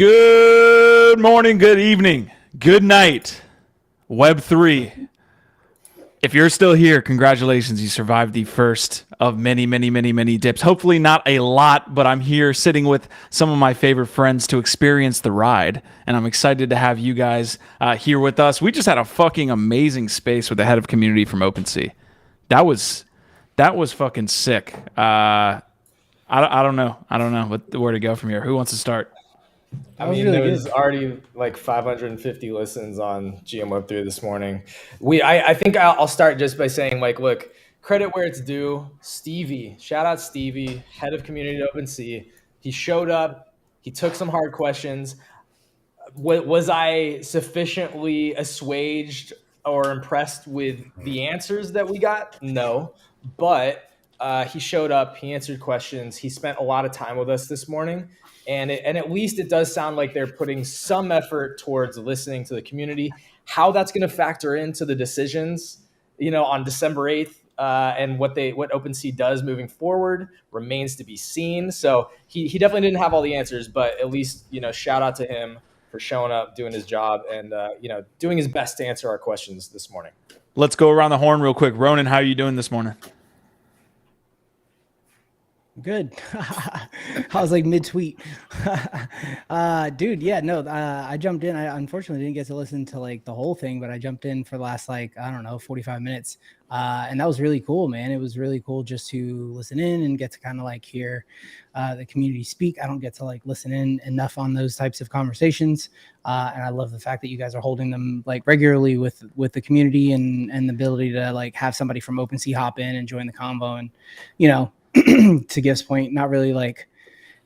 Good morning, good evening, good night, Web3. If you're still here, congratulations. You survived the first of many, many, many, many dips. Hopefully not a lot, but I'm here sitting with some of my favorite friends to experience the ride. And I'm excited to have you guys here with us. We just had a fucking amazing space with the head of community from OpenSea. That was fucking sick. I don't know where to go from here. Who wants to start? I mean, there was already like 550 listens on GM-Web3 this morning. I think I'll start just by saying, like, look, credit where it's due. Stevie, shout out Stevie, head of community at OpenSea. He showed up. He took some hard questions. Was I sufficiently assuaged or impressed with the answers that we got? No, but he showed up. He answered questions. He spent a lot of time with us this morning. And at least it does sound like they're putting some effort towards listening to the community. How that's going to factor into the decisions, on December 8th and what OpenSea does moving forward remains to be seen. So he definitely didn't have all the answers, but at least, shout out to him for showing up, doing his job, and doing his best to answer our questions this morning. Let's go around the horn real quick. Ronan, how are you doing this morning? Good. I was like mid-tweet. Dude, yeah, no, I jumped in. I unfortunately didn't get to listen to like the whole thing, but I jumped in for the last 45 minutes. And that was really cool, man. It was really cool just to listen in and get to kind of like hear the community speak. I don't get to like listen in enough on those types of conversations. And I love the fact that you guys are holding them like regularly with the community and the ability to like have somebody from OpenSea hop in and join the convo and, to Gift's point, not really like,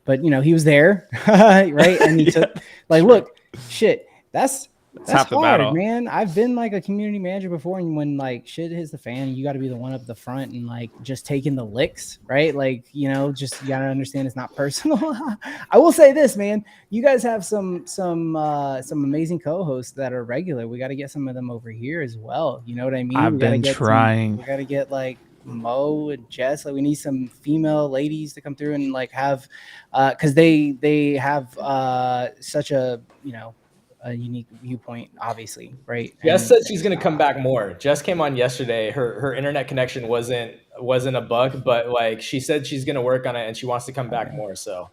but he was there, right? And he took like, look, shit, that's half the hard, battle, man. I've been like a community manager before, and when like shit hits the fan, you got to be the one up at the front and like just taking the licks, right? Like, just you gotta understand it's not personal. I will say this, man, you guys have some amazing co-hosts that are regular. We got to get some of them over here as well. You know what I mean? I've been trying. We got to get like Mo and Jess, like we need some female ladies to come through and like have because they have such a a unique viewpoint, obviously, right? Jess said she's gonna come back more. Jess came on yesterday. Her internet connection wasn't a bug, but like she said she's gonna work on it and she wants to come back more. So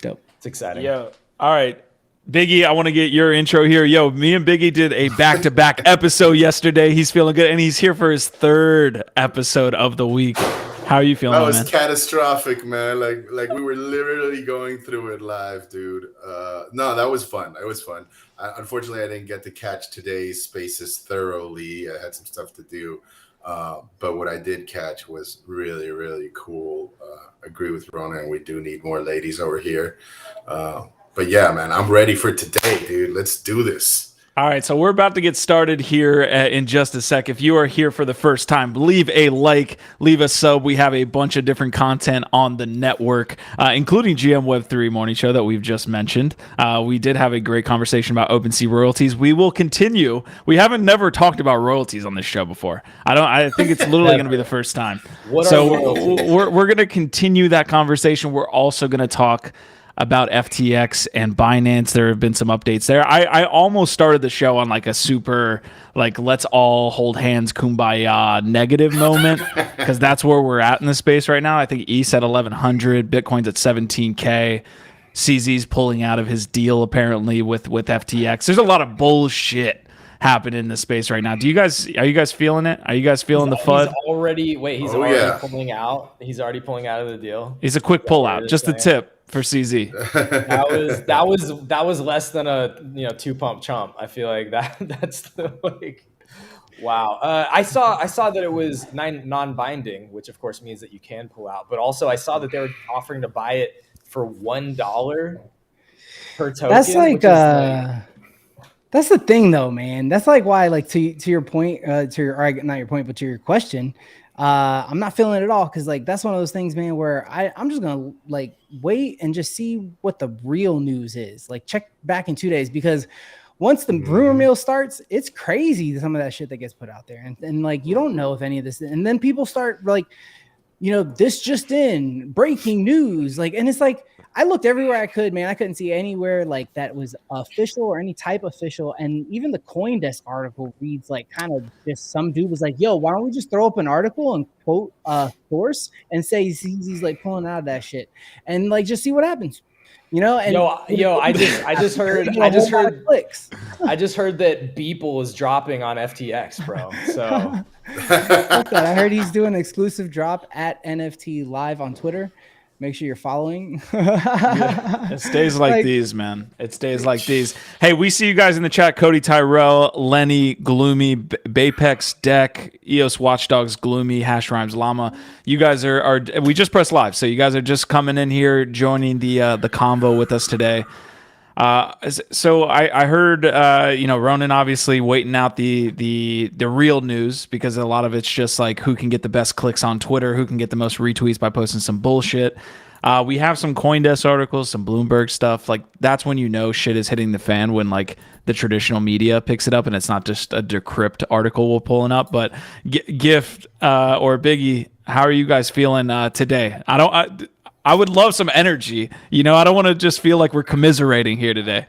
dope. It's exciting. Yeah. All right. Biggie, I want to get your intro here. Yo, me and Biggie did a back-to-back episode yesterday. He's feeling good, and he's here for his third episode of the week. How are you feeling, That was man? catastrophic, man. Like we were literally going through it live, dude. No, that was fun. It was fun. Unfortunately, I didn't get to catch today's spaces thoroughly. I had some stuff to do. But what I did catch was really, really cool. Agree with Ronan. We do need more ladies over here. But yeah, man, I'm ready for today, dude. Let's do this. All right, so we're about to get started here in just a sec. If you are here for the first time, leave a like, leave a sub. We have a bunch of different content on the network, including GM-Web3 Morning Show that we've just mentioned. We did have a great conversation about OpenSea Royalties. We will continue. We haven't never talked about royalties on this show before. I think it's literally going to be the first time. So we're going to continue that conversation. We're also going to talk about FTX and Binance. There have been some updates there. I almost started the show on like a super, like, let's all hold hands, kumbaya negative moment, because that's where we're at in the space right now. I think ETH at 1,100, Bitcoin's at 17K. CZ's pulling out of his deal apparently with FTX. There's a lot of bullshit happening in the space right now. Are you guys feeling it? Are you guys feeling the FUD? He's already pulling out. He's already pulling out of the deal. He's a quick pullout. Just a tip for CZ. that was less than a 2 pump chump. I feel like that's the, like, wow. I saw that it was non-binding, which of course means that you can pull out. But also I saw that they were offering to buy it for $1 per token. That's like that's the thing though, man. That's like why, like, to your point, not your point, but to your question, I'm not feeling it at all, because like that's one of those things, man, where I'm just gonna like wait and just see what the real news is. Like check back in 2 days, because once the rumor mill starts, it's crazy some of that shit that gets put out there, and like you don't know if any of this, and then people start like this just in, breaking news. Like, and it's like, I looked everywhere I could, man. I couldn't see anywhere like that was official or any type official. And even the CoinDesk article reads like kind of just some dude was like, yo, why don't we just throw up an article and quote source and say he's like pulling out of that shit and like just see what happens. And I just heard clicks. I just heard that Beeple is dropping on FTX, bro. So I heard he's doing an exclusive drop at NFT Live on Twitter. Make sure you're following. It stays like these, man. It stays like these. Hey, we see you guys in the chat. Cody Tyrell, Lenny, Gloomy, Bapex, Deck, EOS Watchdogs, Gloomy, Hash Rhymes, Llama. You guys are we just pressed live, so you guys are just coming in here, joining the convo with us today. So I heard, Ronan obviously waiting out the real news because a lot of it's just like who can get the best clicks on Twitter, who can get the most retweets by posting some bullshit. We have some CoinDesk articles, some Bloomberg stuff. Like that's when shit is hitting the fan, when like the traditional media picks it up and it's not just a Decrypt article we're pulling up. But Gift or Biggie, how are you guys feeling today? I would love some energy. I don't want to just feel like we're commiserating here today.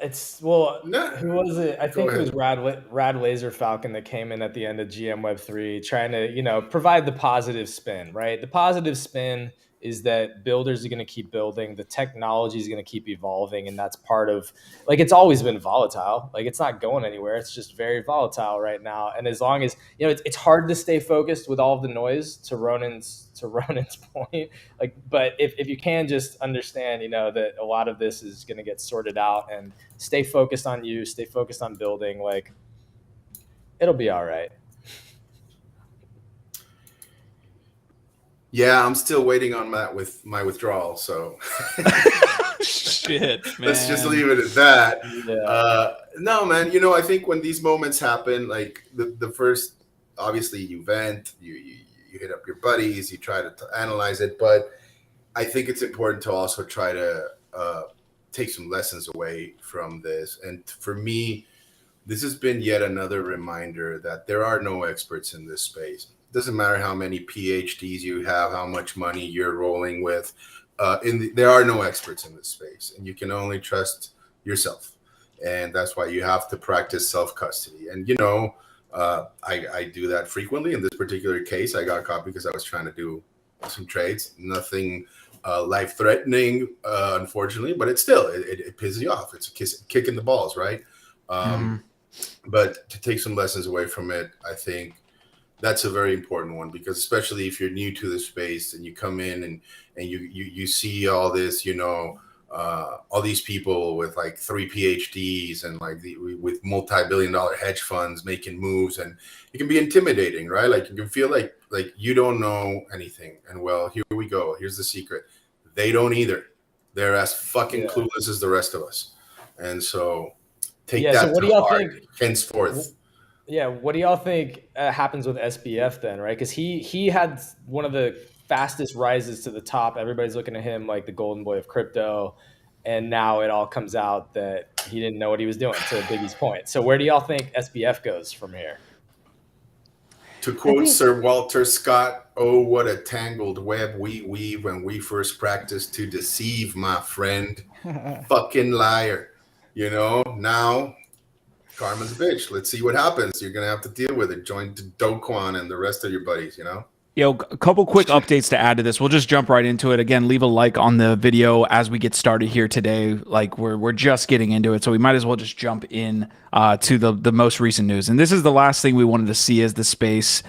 Who was it? I think it was Rad Laser Falcon that came in at the end of GM Web3 trying to, provide the positive spin, right? The positive spin is that builders are going to keep building. The technology is going to keep evolving. And that's part of, like, it's always been volatile. Like, it's not going anywhere. It's just very volatile right now. And as long as, it's hard to stay focused with all of the noise, to Ronan's point. Like, but if you can just understand, that a lot of this is going to get sorted out, and stay focused on you, stay focused on building, like, it'll be all right. Yeah, I'm still waiting on that with my withdrawal. So shit, man. Let's just leave it at that. Yeah. No, man. I think when these moments happen, like the first, obviously you vent, you hit up your buddies, you try to analyze it, but I think it's important to also try to take some lessons away from this. And for me, this has been yet another reminder that there are no experts in this space. Doesn't matter how many PhDs you have, how much money you're rolling with. There are no experts in this space, and you can only trust yourself. And that's why you have to practice self-custody. And, I do that frequently. In this particular case, I got caught because I was trying to do some trades. Nothing life-threatening, unfortunately, but it pisses you off. It's a kick in the balls, right? But to take some lessons away from it, I think that's a very important one, because especially if you're new to the space and you come in and you see all this, all these people with like 3 PhDs and like with multi-billion-dollar hedge funds making moves, and it can be intimidating, right? Like you can feel like you don't know anything. And well, here we go. Here's the secret. They don't either. They're as fucking clueless as the rest of us. And so take that so what to do y'all heart think? Henceforth. Yeah, what do y'all think happens with SBF then, right? Because he had one of the fastest rises to the top. Everybody's looking at him like the golden boy of crypto, and now it all comes out that he didn't know what he was doing, to Biggie's point. So where do y'all think SBF goes from here? To quote Sir Walter Scott, "Oh, what a tangled web we weave when we first practiced to deceive, my friend." Fucking liar. Now karma's a bitch. Let's see what happens. You're going to have to deal with it. Join Do Kwon and the rest of your buddies, A couple quick updates to add to this. We'll just jump right into it. Again, leave a like on the video as we get started here today. Like we're just getting into it, so we might as well just jump in to the most recent news. And this is the last thing we wanted to see as the space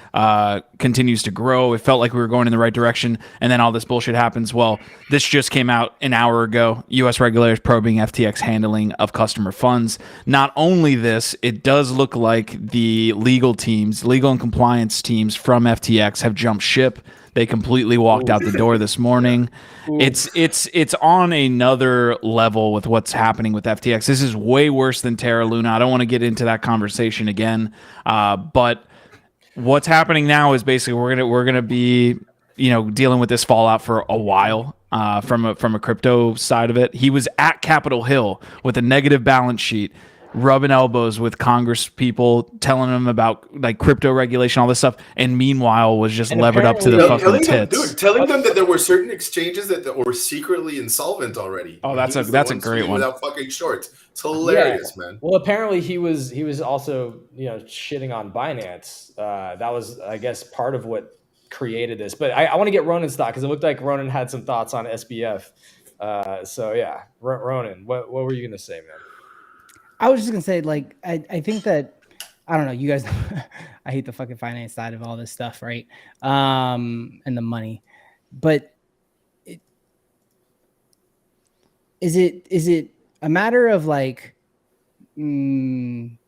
continues to grow. It felt like we were going in the right direction, and then all this bullshit happens. Well, this just came out an hour ago. U.S. regulators probing FTX handling of customer funds. Not only this, it does look like the legal and compliance teams from FTX have jumped ship. They completely walked out the door this morning. It's on another level with what's happening with FTX. This is way worse than Terra Luna. I don't want to get into that conversation again, but what's happening now is basically we're gonna be dealing with this fallout for a while. From a crypto side of it, he was at Capitol Hill with a negative balance sheet, rubbing elbows with Congress people, telling them about like crypto regulation, all this stuff, and meanwhile was just levered up to the fucking tits. Telling them that there were certain exchanges that were secretly insolvent already. Oh, that's a great one. Without fucking shorts. It's hilarious, man. Well, apparently he was also, you know, shitting on Binance. That was, I guess, part of what created this. But I want to get Ronan's thought, because it looked like Ronan had some thoughts on SBF. So yeah, Ronan, what were you gonna say, man? I was just gonna say, like, I think that, I don't know, you guys, I hate the fucking finance side of all this stuff, right? And the money, but is it a matter of like mishandling,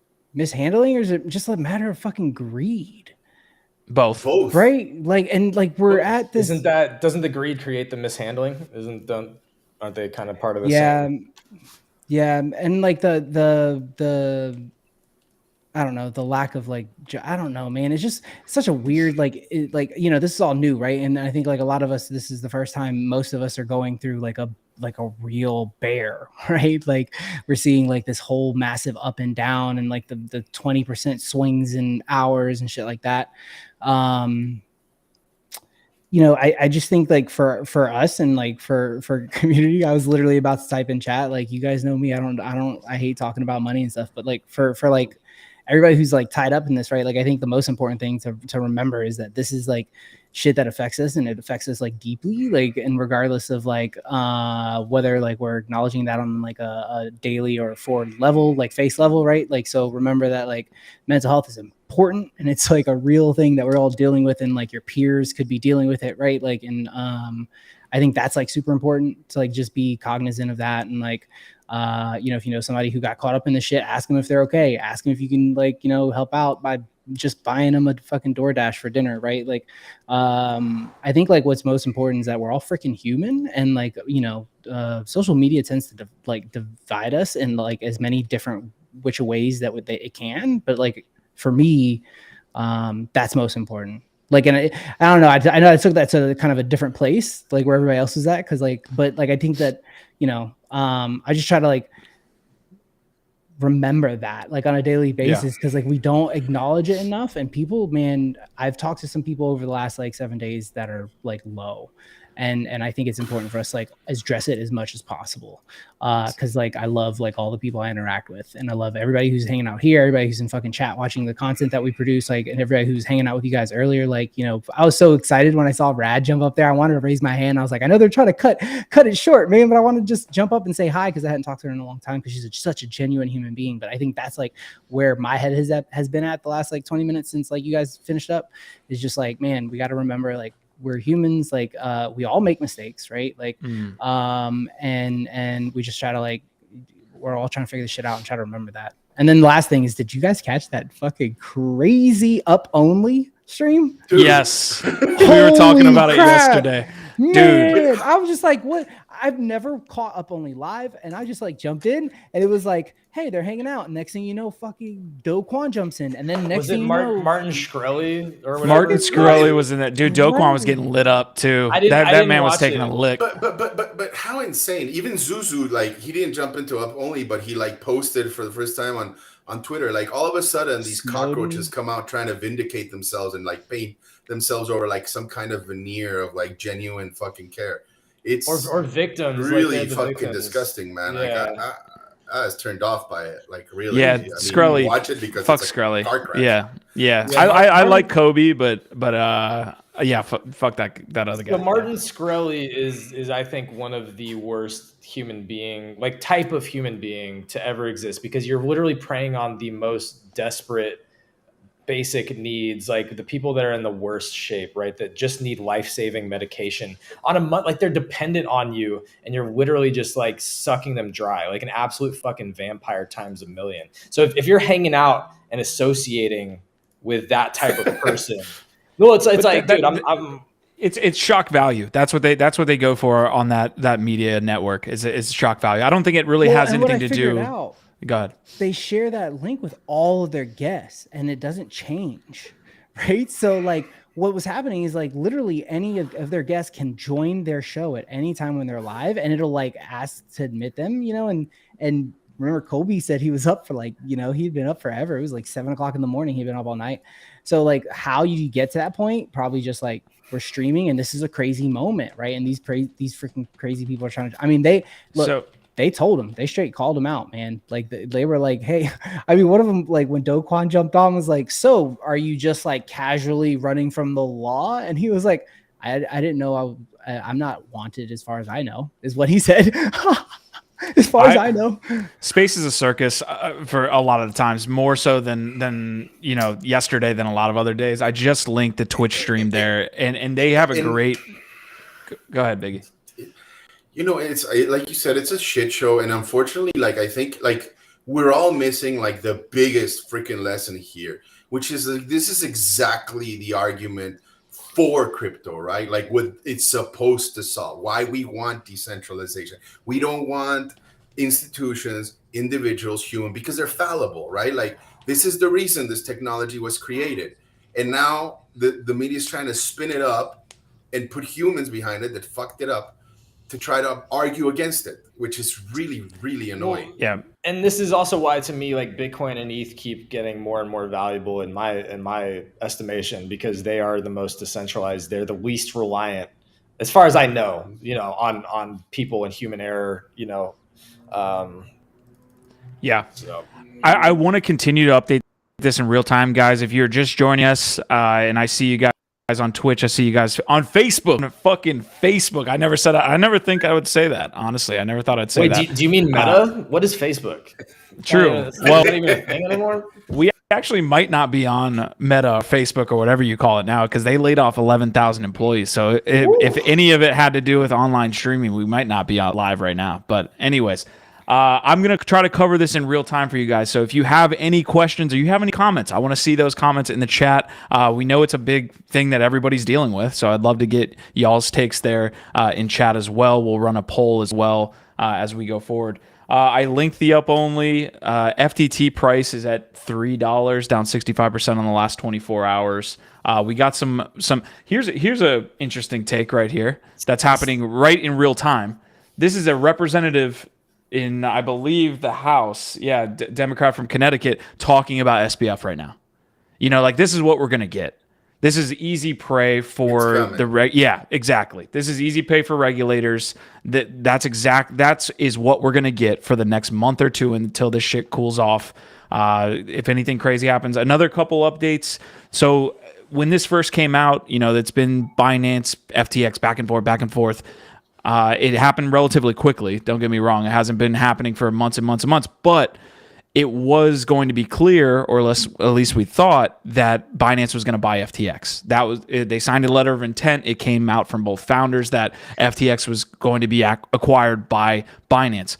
or is it just a matter of fucking greed? Both, right? Like, and like we're at this. Doesn't the greed create the mishandling? Aren't they kind of part of the same? Yeah, and like the I don't know, the lack of like, I don't know, man. It's just such a weird, like, you know, this is all new, right? And I think like a lot of us, this is the first time most of us are going through like a real bear, right? Like we're seeing like this whole massive up and down, and like the 20% swings in hours and shit like that. You know, I just think like for us and like for community, I was literally about to type in chat, like, you guys know me, I hate talking about money and stuff, but like for like everybody who's like tied up in this, right? Like, I think the most important thing to remember is that this is like shit that affects us, and it affects us like deeply, like, and regardless of like whether like we're acknowledging that on like a daily or forward level, like face level, right? Like, so remember that like mental health is important, and it's like a real thing that we're all dealing with, and like your peers could be dealing with it, right? Like, and I think that's like super important to like just be cognizant of that. And like you know, if you know somebody who got caught up in the shit, ask them if they're okay. Ask them if you can, like, you know, help out by just buying them a fucking DoorDash for dinner, right? Like, I think like what's most important is that we're all freaking human, and like, you know, social media tends to divide us in like as many different which ways that it can. But like for me, that's most important. Like, and I don't know, I know I took that to kind of a different place, like where everybody else is at, because like, but like I think that, you know, I just try to like remember that like on a daily basis, because like we don't acknowledge it enough. And people, man, I've talked to some people over the last like 7 days that are like low, and I think it's important for us to like address it as much as possible, because like I love like all the people I interact with, and I love everybody who's hanging out here, everybody who's in fucking chat watching the content that we produce, like, and everybody who's hanging out with you guys earlier. Like, you know, I was so excited when I saw Rad jump up there. I wanted to raise my hand. I was like, I know they're trying to cut it short, man, but I want to just jump up and say hi, because I hadn't talked to her in a long time, because she's such a genuine human being. But I think that's like where my head has been at the last like 20 minutes since like you guys finished up, is just like, man, we got to remember like we're humans, like we all make mistakes, right? Like and we just try to like, we're all trying to figure this shit out and try to remember that. And then the last thing is, did you guys catch that fucking crazy up only stream? Dude. Yes. We were talking about it yesterday. Man, dude, I was just like, what? I've never caught up only live, and I just like jumped in, and it was like, hey, they're hanging out. And next thing you know, fucking Do Kwon jumps in, and then next thing you know, Martin Shkreli or whatever? Martin Shkreli was in that. Dude, Do Kwon was getting lit up too. That man was taking a lick. But how insane! Even Zuzu, like, he didn't jump into up only, but he like posted for the first time on Twitter. Like, all of a sudden, these cockroaches come out trying to vindicate themselves and like paint themselves over like some kind of veneer of like genuine fucking care. It's or victims, really like fucking disgusting, man. Yeah. Like I was turned off by it. Like, really. Yeah, I mean, Shkreli. Watch it because fuck it's Shkreli. Car crash. Yeah. I like Kobe, but yeah, fuck that other guy. So Martin Shkreli is I think one of the worst type of human being to ever exist, because you're literally preying on the most desperate basic needs, like the people that are in the worst shape, right? That just need life-saving medication on a month, like they're dependent on you, and you're literally just like sucking them dry, like an absolute fucking vampire times a million. So if you're hanging out and associating with that type of person, no, it's like, dude, I'm it's shock value. That's what they go for on that media network. Is shock value. I don't think it really has anything to do. Go ahead. They share that link with all of their guests, and it doesn't change, right? So like what was happening is like literally any of their guests can join their show at any time when they're live, and it'll like ask to admit them, you know, and remember Kobe said he was up for like, he'd been up forever. It was like 7 o'clock in the morning. He'd been up all night. So like how you get to that point, probably just like we're streaming and this is a crazy moment, right? And these freaking crazy people are trying to, I mean, they told him, they straight called him out, man. Like they were like, hey, I mean, one of them, like when Do Kwon jumped on was like, so are you just like casually running from the law? And he was like, I didn't know I'm not wanted as far as I know, is what he said. As far as I know, space is a circus for a lot of the times, more so than yesterday than a lot of other days. I just linked the Twitch stream there, and they have a great. Go ahead, Biggie. It's like you said, it's a shit show, and unfortunately, like I think, like we're all missing like the biggest freaking lesson here, which is like, this is exactly the argument for crypto, right? Like what it's supposed to solve, why we want decentralization. We don't want institutions, individuals, human, because they're fallible, right? Like this is the reason this technology was created. And now the media is trying to spin it up and put humans behind it that fucked it up to try to argue against it, which is really, really annoying. Yeah. And this is also why, to me, like Bitcoin and ETH keep getting more and more valuable in my estimation, because they are the most decentralized. They're the least reliant, as far as I know, on people and human error. Yeah. So. I want to continue to update this in real time, guys. If you're just joining us, and I see you guys on Twitch, I see you guys on Facebook. Fucking Facebook. I never said that. I never think I would say that. Honestly, I never thought I'd say that. Do you mean Meta? What is Facebook? True. Is that even a thing anymore? We actually might not be on Meta or Facebook or whatever you call it now, because they laid off 11,000 employees. So if any of it had to do with online streaming, we might not be out live right now. But anyways, I'm going to try to cover this in real time for you guys. So if you have any questions or you have any comments, I want to see those comments in the chat. We know it's a big thing that everybody's dealing with, so I'd love to get y'all's takes there in chat as well. We'll run a poll as well as we go forward. I linked the up only. FTT price is at $3, down 65% on the last 24 hours. We got some. Here's a interesting take right here that's happening right in real time. This is a representative in, I believe, the House, Democrat from Connecticut, talking about SBF right now. Like this is what we're gonna get. This is easy prey for exactly. This is easy pay for regulators. That is what we're gonna get for the next month or two until this shit cools off. If anything crazy happens, another couple updates. So when this first came out, it's been Binance, FTX, back and forth. It happened relatively quickly. Don't get me wrong. It hasn't been happening for months and months and months, but it was going to be clear, or at least we thought, that Binance was going to buy FTX. They signed a letter of intent. It came out from both founders that FTX was going to be acquired by Binance.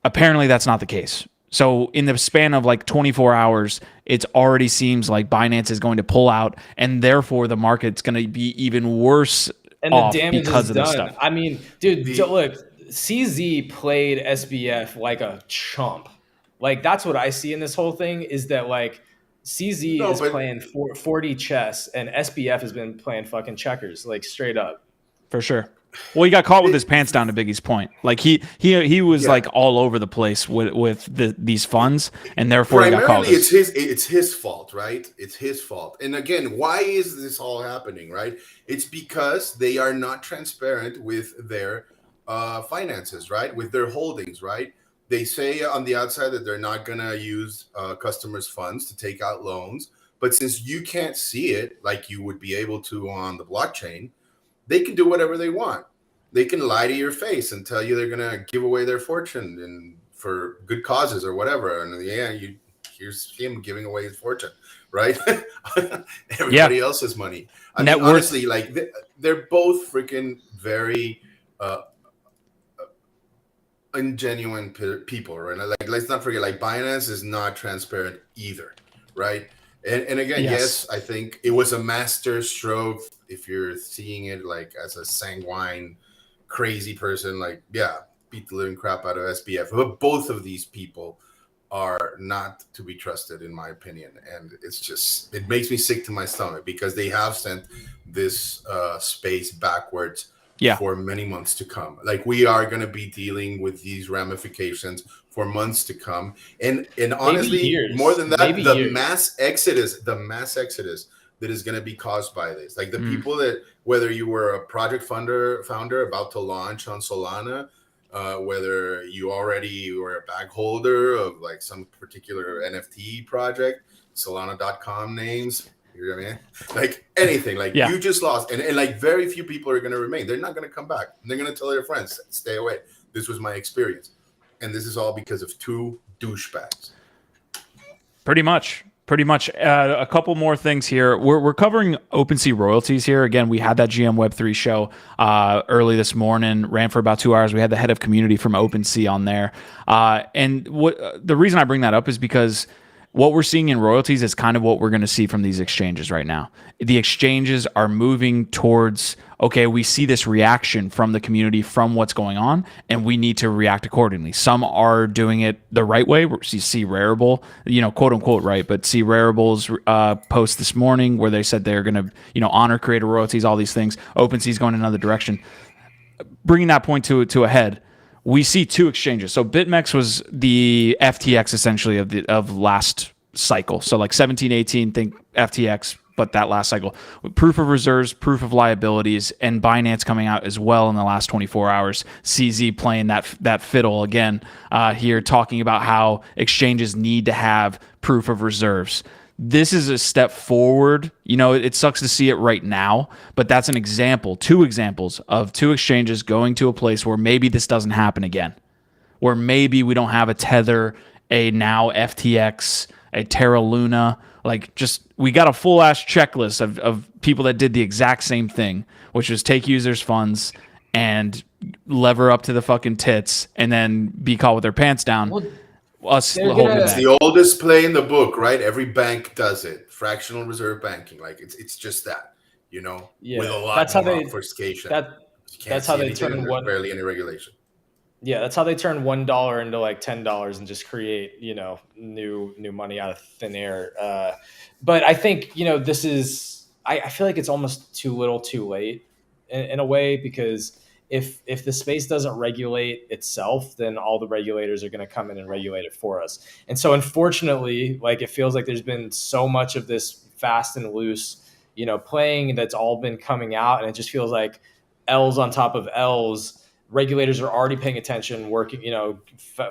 Apparently, that's not the case. So in the span of like 24 hours, it already seems like Binance is going to pull out, and therefore the market's going to be even worse. And the damage is done. I mean, dude, look, CZ played SBF like a chump. Like, that's what I see in this whole thing, is that, like, CZ is playing 4D chess, and SBF has been playing fucking checkers, like, straight up. For sure. Well, he got caught with his pants down, to Biggie's point. Like, he was, like, all over the place with these funds, and therefore he got caught with it's his fault, right? It's his fault. And again, why is this all happening, right? It's because they are not transparent with their finances, right? With their holdings, right? They say on the outside that they're not going to use customers' funds to take out loans. But since you can't see it like you would be able to on the blockchain, they can do whatever they want. They can lie to your face and tell you they're going to give away their fortune and for good causes or whatever. And here's him giving away his fortune, right? Everybody else's money. I mean, honestly, like they're both freaking very ingenuine people, right? Like, let's not forget, like Binance is not transparent either, right? And again, yes, I think it was a master stroke. If you're seeing it like as a sanguine, crazy person, like, beat the living crap out of SBF. But both of these people are not to be trusted, in my opinion. And it makes me sick to my stomach, because they have sent this space backwards for many months to come. Like, we are going to be dealing with these ramifications for months to come, and honestly, more than that, the mass exodus that is going to be caused by this, like the people that, whether you were a project founder about to launch on Solana, whether you already were a bag holder of like some particular NFT project, Solana.com names, you know what I mean? Like anything, like you just lost, and like very few people are going to remain. They're not going to come back. They're going to tell their friends, stay away. This was my experience. And this is all because of two douchebags. Pretty much. A couple more things here. We're covering OpenSea Royalties here. Again, we had that GM Web3 show early this morning, ran for about 2 hours. We had the head of community from OpenSea on there. And the reason I bring that up is because what we're seeing in royalties is kind of what we're going to see from these exchanges right now. The exchanges are moving towards, okay, we see this reaction from the community from what's going on, and we need to react accordingly. Some are doing it the right way. You see Rarible, quote unquote, right? But see Rarible's post this morning where they said they're going to, honor creator royalties, all these things. OpenSea's going in another direction. Bringing that point to a head, we see two exchanges. So BitMEX was the FTX essentially of last cycle. So like 17, 18, think FTX, but that last cycle. Proof of reserves, proof of liabilities, and Binance coming out as well in the last 24 hours. CZ playing that fiddle again here, talking about how exchanges need to have proof of reserves. This is a step forward. It sucks to see it right now, but that's an example, two examples of two exchanges going to a place where maybe this doesn't happen again, where maybe we don't have a Tether, a now FTX, a Terra Luna. Like, just, we got a full ass checklist of people that did the exact same thing, which was take users' funds and lever up to the fucking tits and then be caught with their pants down. Well, it's the oldest play in the book, right? Every bank does it. Fractional reserve banking, like it's just that, with a lot more obfuscation. That's how they turn barely any regulation. Yeah, that's how they turn $1 into like $10 and just create, new money out of thin air. But I think, this is, I feel like it's almost too little, too late in a way, because if the space doesn't regulate itself, then all the regulators are going to come in and regulate it for us. And so unfortunately, like, it feels like there's been so much of this fast and loose, playing that's all been coming out. And it just feels like L's on top of L's. Regulators are already paying attention, working,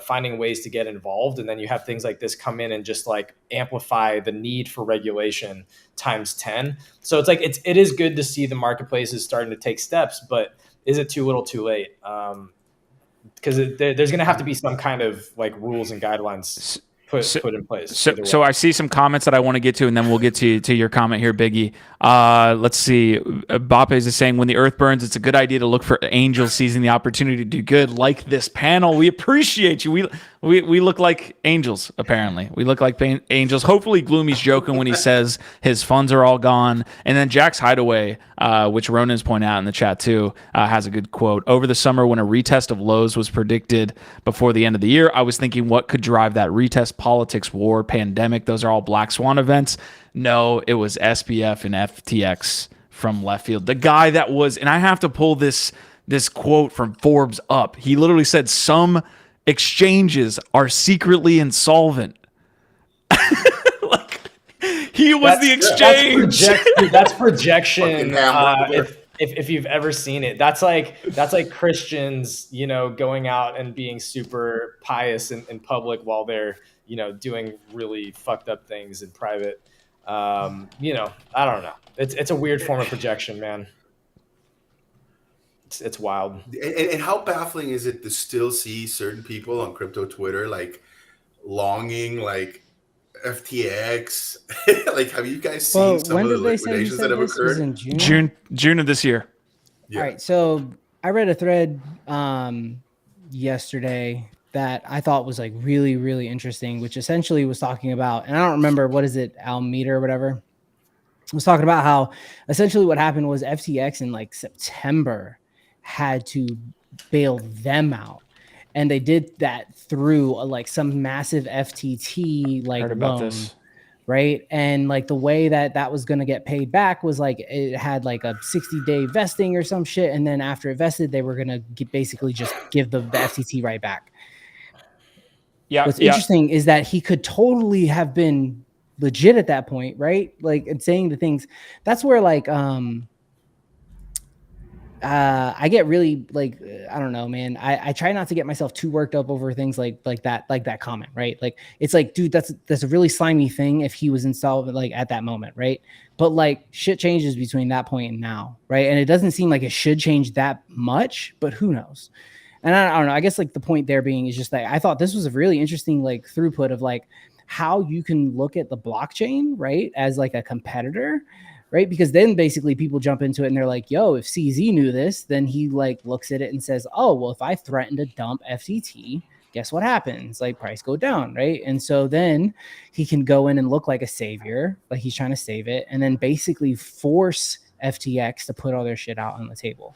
finding ways to get involved. And then you have things like this come in and just like amplify the need for regulation times 10. So it's like, it is good to see the marketplaces starting to take steps, but is it too little too late? Because there's going to have to be some kind of like rules and guidelines put in place. So I see some comments that I want to get to, and then we'll get to your comment here, Biggie. Let's see. Bapes is saying, when the earth burns, it's a good idea to look for angels seizing the opportunity to do good, like this panel. We appreciate you. We look like angels, apparently. We look like angels. Hopefully Gloomy's joking when he says his funds are all gone. And then Jack's Hideaway, which Ronan's pointed out in the chat too, has a good quote. Over the summer, when a retest of lows was predicted before the end of the year, I was thinking, what could drive that retest? Politics, war, pandemic. Those are all black swan events. No, it was SBF and FTX from left field. The guy that was, and I have to pull this quote from Forbes up. He literally said some exchanges are secretly insolvent. Like, he was the exchange. That's projection. If you've ever seen it, that's like Christians, going out and being super pious in public while they're, doing really fucked up things in private. I don't know. It's a weird form of projection, man. It's wild. And how baffling is it to still see certain people on crypto Twitter like longing like FTX? Like, have you guys seen some of the liquidations that have occurred? In June of this year. Yeah. All right. So I read a thread yesterday that I thought was like really, really interesting, which essentially was talking about, and I don't remember, what is it, Almeida or whatever, was talking about how essentially what happened was FTX in like September had to bail them out. And they did that through like some massive FTT like loan, right? And like the way that was going to get paid back was like it had like a 60-day vesting or some shit, and then after it vested, they were going to basically just give the FTT right back. Yeah. What's interesting is that he could totally have been legit at that point, right? Like, and saying the things. That's where like I get really like I don't know, man. I try not to get myself too worked up over things like that comment, right? Like it's like, dude, that's a really slimy thing if he was insolvent like at that moment, right? But like shit changes between that point and now, right? And it doesn't seem like it should change that much, but who knows? And I don't know. I guess like the point there being is just that I thought this was a really interesting like throughput of like how you can look at the blockchain, right, as like a competitor, right? Because then basically people jump into it and they're like, yo, if CZ knew this, then he like looks at it and says, oh, well, if I threaten to dump FTT, guess what happens? Like price go down, right? And so then he can go in and look like a savior, like he's trying to save it, and then basically force FTX to put all their shit out on the table.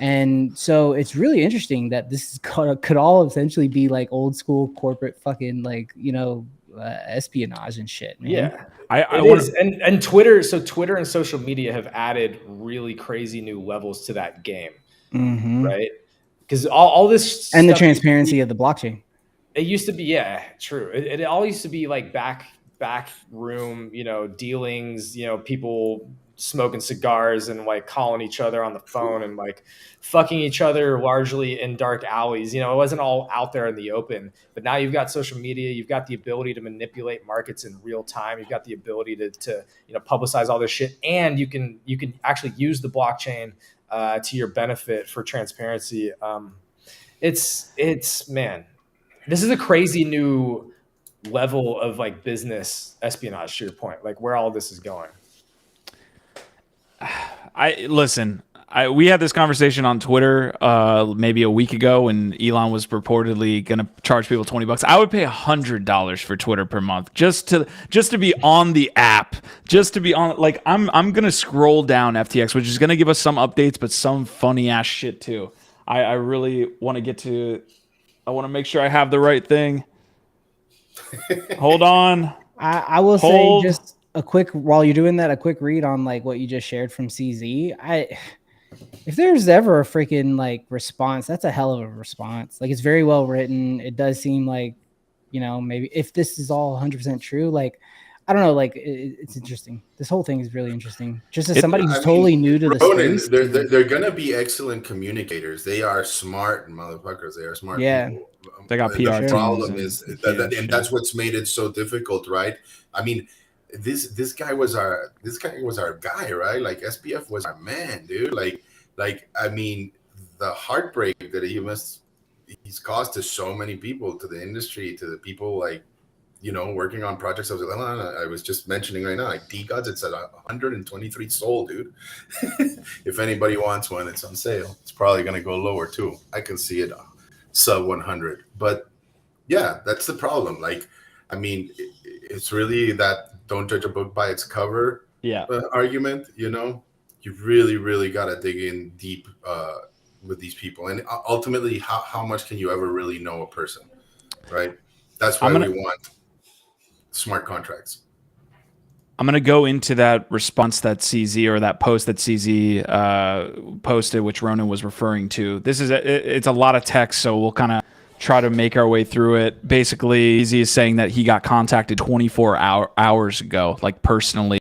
And so it's really interesting that this could all essentially be like old school corporate fucking like, you know, espionage and shit, man. Yeah, I it is. And Twitter. So Twitter and social media have added really crazy new levels to that game, right? Because all this and the transparency of the blockchain. It used to be, yeah, true. It all used to be like back room, you know, dealings, you know, people smoking cigars and like calling each other on the phone and like fucking each other largely in dark alleys. You know, it wasn't all out there in the open. But now you've got social media, you've got the ability to manipulate markets in real time. You've got the ability to you know, publicize all this shit, and you can actually use the blockchain to your benefit for transparency. It's man, this is a crazy new level of like business espionage, to your point, like where all this is going. We had this conversation on Twitter maybe a week ago when Elon was reportedly going to charge people $20. I would pay $100 for Twitter per month just to be on the app, just to be on. Like I'm going to scroll down FTX, which is going to give us some updates, but some funny ass shit too. I really want to get to. I want to make sure I have the right thing. Hold on. I will say just a quick, while you're doing that, a quick read on like what you just shared from CZ. If there's ever a freaking like response, that's a hell of a response. Like it's very well written. It does seem like, you know, maybe if this is all 100% true, like, I don't know, like it's interesting. This whole thing is really interesting. Just as somebody who's totally new to the space. They're going to be excellent communicators. They are smart motherfuckers. They are smart people. They got PR. The problem is that, and that's what's made it so difficult, right? I mean, this guy was our guy, right? Like SBF was our man, dude. Like I mean, the heartbreak that he's caused to so many people, to the industry, to the people like, you know, working on projects. I was just mentioning right now, like D-Gods, it's at 123 sold, dude. If anybody wants one, it's on sale. It's probably going to go lower too. I can see it sub 100. But yeah, that's the problem. Like, I mean, it's really that don't judge a book by its cover argument, you know? You really, really got to dig in deep with these people. And ultimately, how much can you ever really know a person, right? That's why we want smart contracts. I'm going to go into that response that CZ, or that post that CZ posted, which Ronan was referring to. It's a lot of text, so we'll kind of try to make our way through it. Basically, CZ is saying that he got contacted 24 hours ago, like personally,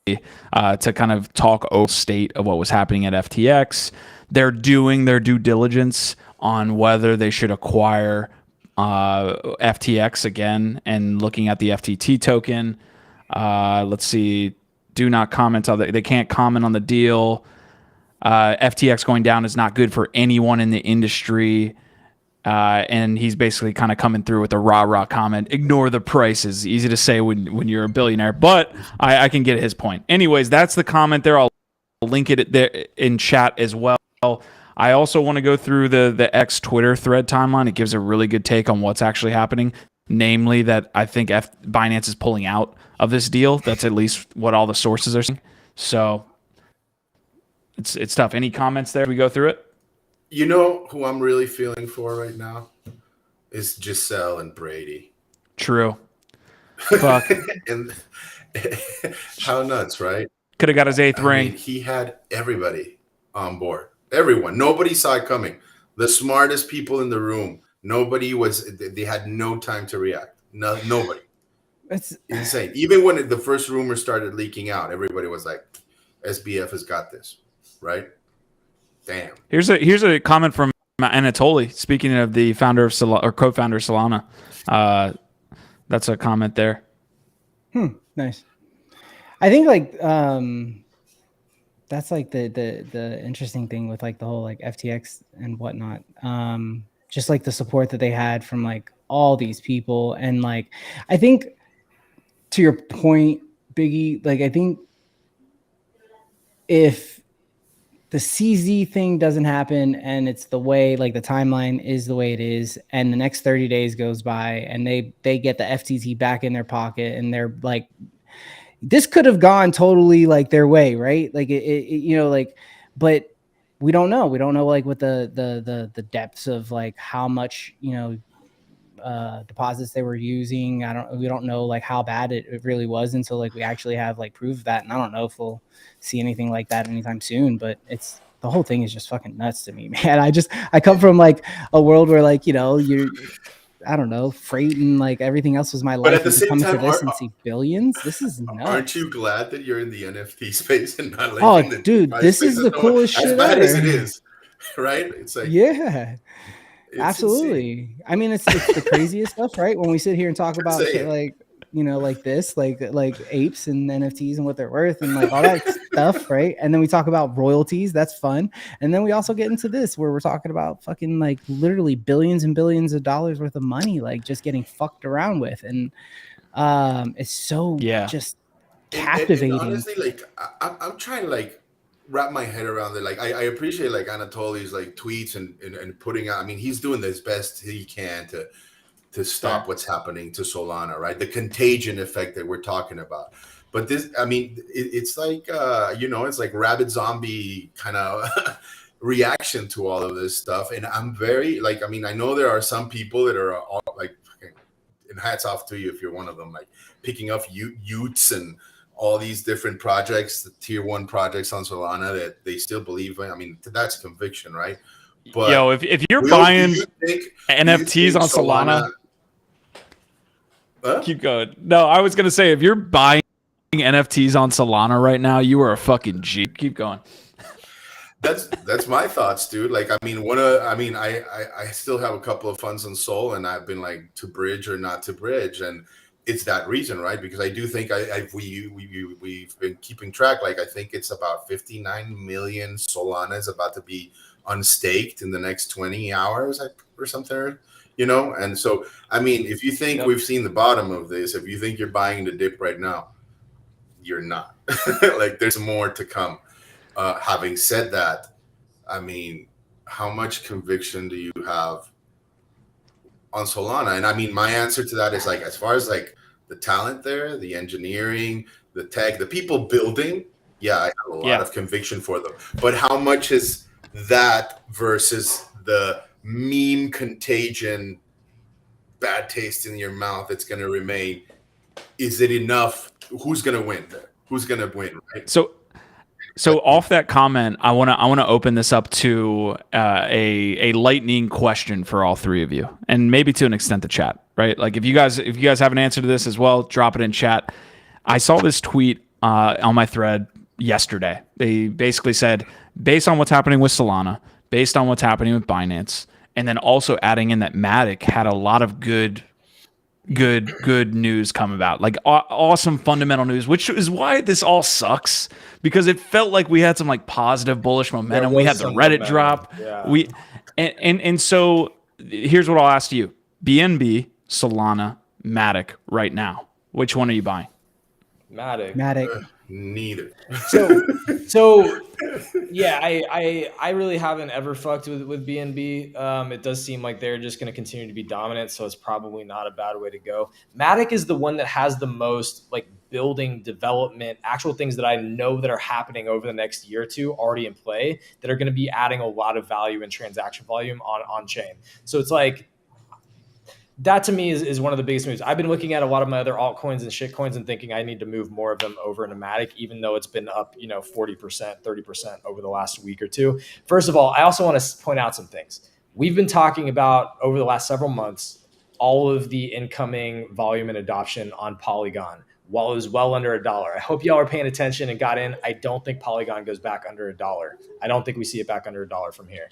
to kind of talk over state of what was happening at FTX. They're doing their due diligence on whether they should acquire FTX again, and looking at the FTT token. Let's see. Do not comment on they can't comment on the deal. FTX going down is not good for anyone in the industry. And he's basically kind of coming through with a rah-rah comment. Ignore the prices. Easy to say when you're a billionaire, but I can get his point. Anyways, that's the comment there. I'll link it there in chat as well. I also want to go through the X Twitter thread timeline. It gives a really good take on what's actually happening. Namely, that I think Binance is pulling out of this deal. That's at least what all the sources are saying. So it's tough. Any comments there? We go through it. You know who I'm really feeling for right now is Giselle and Brady. True. Fuck. And how nuts, right? Could have got his eighth I ring. mean, he had everybody on board. Everyone. Nobody saw it coming. The smartest people in the room. Nobody was. They had no time to react. No, nobody. It's Insane. Even when the first rumor started leaking out, everybody was like, "SBF has got this," right? Damn. Here's a comment from Anatoly. Speaking of the founder of or co-founder of Solana, that's a comment there. Nice. I think like that's like the interesting thing with like the whole like FTX and whatnot. Just like the support that they had from like all these people, and like I think to your point, Biggie, like I think if the CZ thing doesn't happen and it's the way like the timeline is the way it is, and the next 30 days goes by and they get the FTT back in their pocket and they're like, this could have gone totally like their way, right? Like it you know, like, but we don't know like what the depths of like how much, you know, deposits they were using. We don't know like how bad it really was until like we actually have like proof of that. And I don't know if we'll see anything like that anytime soon, but it's, the whole thing is just fucking nuts to me, man. I come from like a world where like, you know, I don't know, freight and like everything else was my life. But at the same time, this and see billions. This is nuts. Aren't you glad that you're in the NFT space and not like in the dude, this is the coolest shit as bad ever. as it is, right? It's like, yeah. it's Absolutely. insane. I mean, it's the craziest stuff, right? When we sit here and talk about shit like, you know, like this, like apes and NFTs and what they're worth and like all that stuff, right? And then we talk about royalties. That's fun. And then we also get into this where we're talking about fucking like literally billions and billions of dollars worth of money, like just getting fucked around with. And it's so just captivating. And honestly, like I'm trying to like wrap my head around it. Like I appreciate like Anatoly's like tweets and putting out. I mean, he's doing his best he can to stop what's happening to Solana, right? The contagion effect that we're talking about. But this, I mean, it's like you know, it's like rabid zombie kind of reaction to all of this stuff. And I'm very like, I mean, I know there are some people that are all like, and hats off to you if you're one of them, like picking up Utes and all these different projects, the tier 1 projects on Solana that they still believe in. I mean, that's conviction, right? But yo, if you're buying NFTs on Solana, keep going. No, I was gonna say if you're buying NFTs on Solana right now, you are a fucking G. Keep going. That's my thoughts, dude. Like, I mean, I still have a couple of funds on Sol, and I've been like to bridge or not to bridge, and it's that reason, right? Because I do think we've been keeping track. Like, I think it's about 59 million Solana is about to be unstaked in the next 20 hours or something, you know? And so, I mean, if you think we've seen the bottom of this, if you think you're buying the dip right now, you're not. Like, there's more to come. Having said that, I mean, how much conviction do you have on Solana? And I mean, my answer to that is like, as far as like the talent there, the engineering, the tech, the people building, yeah, I have a lot of conviction for them. But how much is that versus the meme contagion, bad taste in your mouth that's going to remain? Is it enough? Who's going to win there? Who's going to win, right? So off that comment, I want to open this up to a lightning question for all three of you, and maybe to an extent the chat, right? Like if you guys have an answer to this as well, drop it in chat. I saw this tweet on my thread yesterday. They basically said, based on what's happening with Solana, based on what's happening with Binance, and then also adding in that Matic had a lot of good news come about, like awesome fundamental news, which is why this all sucks, because it felt like we had some like positive bullish momentum. We had the Reddit drop. And so here's what I'll ask you: BNB, Solana, Matic right now. Which one are you buying? Matic. Neither. So yeah, I really haven't ever fucked with BNB. It does seem like they're just going to continue to be dominant, so it's probably not a bad way to go. Matic is the one that has the most like building, development, actual things that I know that are happening over the next year or two already in play that are going to be adding a lot of value and transaction volume on chain. So it's like, that to me is one of the biggest moves. I've been looking at a lot of my other altcoins and shitcoins and thinking I need to move more of them over into Matic, even though it's been up, 40%, 30% over the last week or two. First of all, I also want to point out some things. We've been talking about over the last several months, all of the incoming volume and adoption on Polygon while it was well under $1. I hope y'all are paying attention and got in. I don't think Polygon goes back under $1. I don't think we see it back under $1 from here.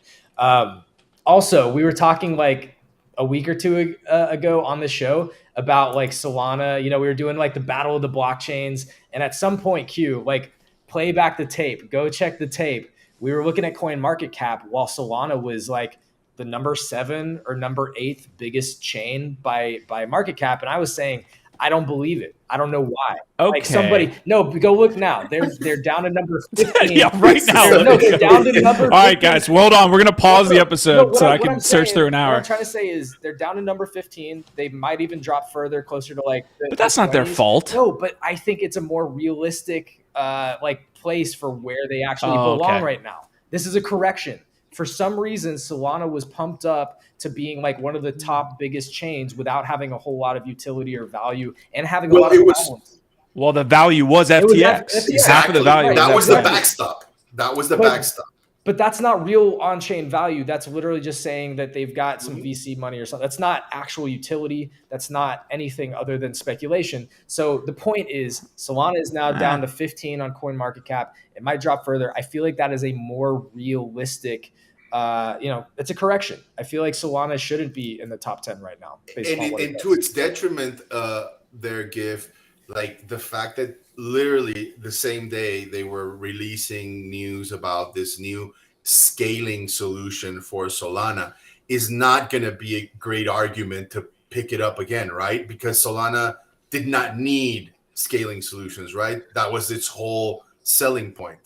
Also, we were talking like a week or two ago on the show about like Solana. We were doing like the battle of the blockchains, and at some point, like play back the tape, go check the tape. We were looking at coin market cap while Solana was like the number 7 or number 8th biggest chain by market cap, and I was saying, I don't believe it. I don't know why. Okay. Like go look now. They're down to number 15. Yeah, right now. They're down to number 15. All right, guys, hold on. We're going to pause the episode so I can search through an hour. What I'm trying to say is they're down to number 15. They might even drop further, closer to like but that's not their fault. No, but I think it's a more realistic place for where they actually belong right now. This is a correction. For some reason, Solana was pumped up to being like one of the top biggest chains without having a whole lot of utility or value and having a lot of problems. Well, the value was FTX. FTX. Half of the value. That was the backstop. That was the backstop. But that's not real on-chain value. That's literally just saying that they've got some VC money or something. That's not actual utility. That's not anything other than speculation. So the point is Solana is now down to 15 on CoinMarketCap. It might drop further. I feel like that is a more realistic it's a correction. I feel like Solana shouldn't be in the top 10 right now. And to its detriment, their gift, like the fact that literally the same day they were releasing news about this new scaling solution for Solana is not going to be a great argument to pick it up again, right? Because Solana did not need scaling solutions, right? That was its whole selling point.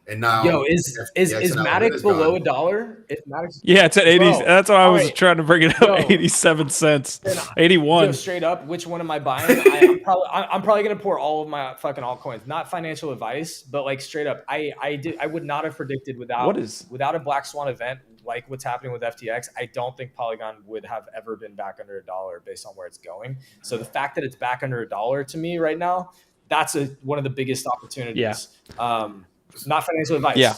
And now, is Matic below $1? Yeah, it's at 80. That's why I was trying to bring it up. 87 cents, 81. Straight up, which one am I buying? I'm probably gonna pour all of my fucking altcoins. Not financial advice, but like straight up, I would not have predicted without a Black Swan event like what's happening with FTX. I don't think Polygon would have ever been back under $1 based on where it's going. So the fact that it's back under $1 to me right now, that's one of the biggest opportunities. Yeah. Not financial advice. Yeah.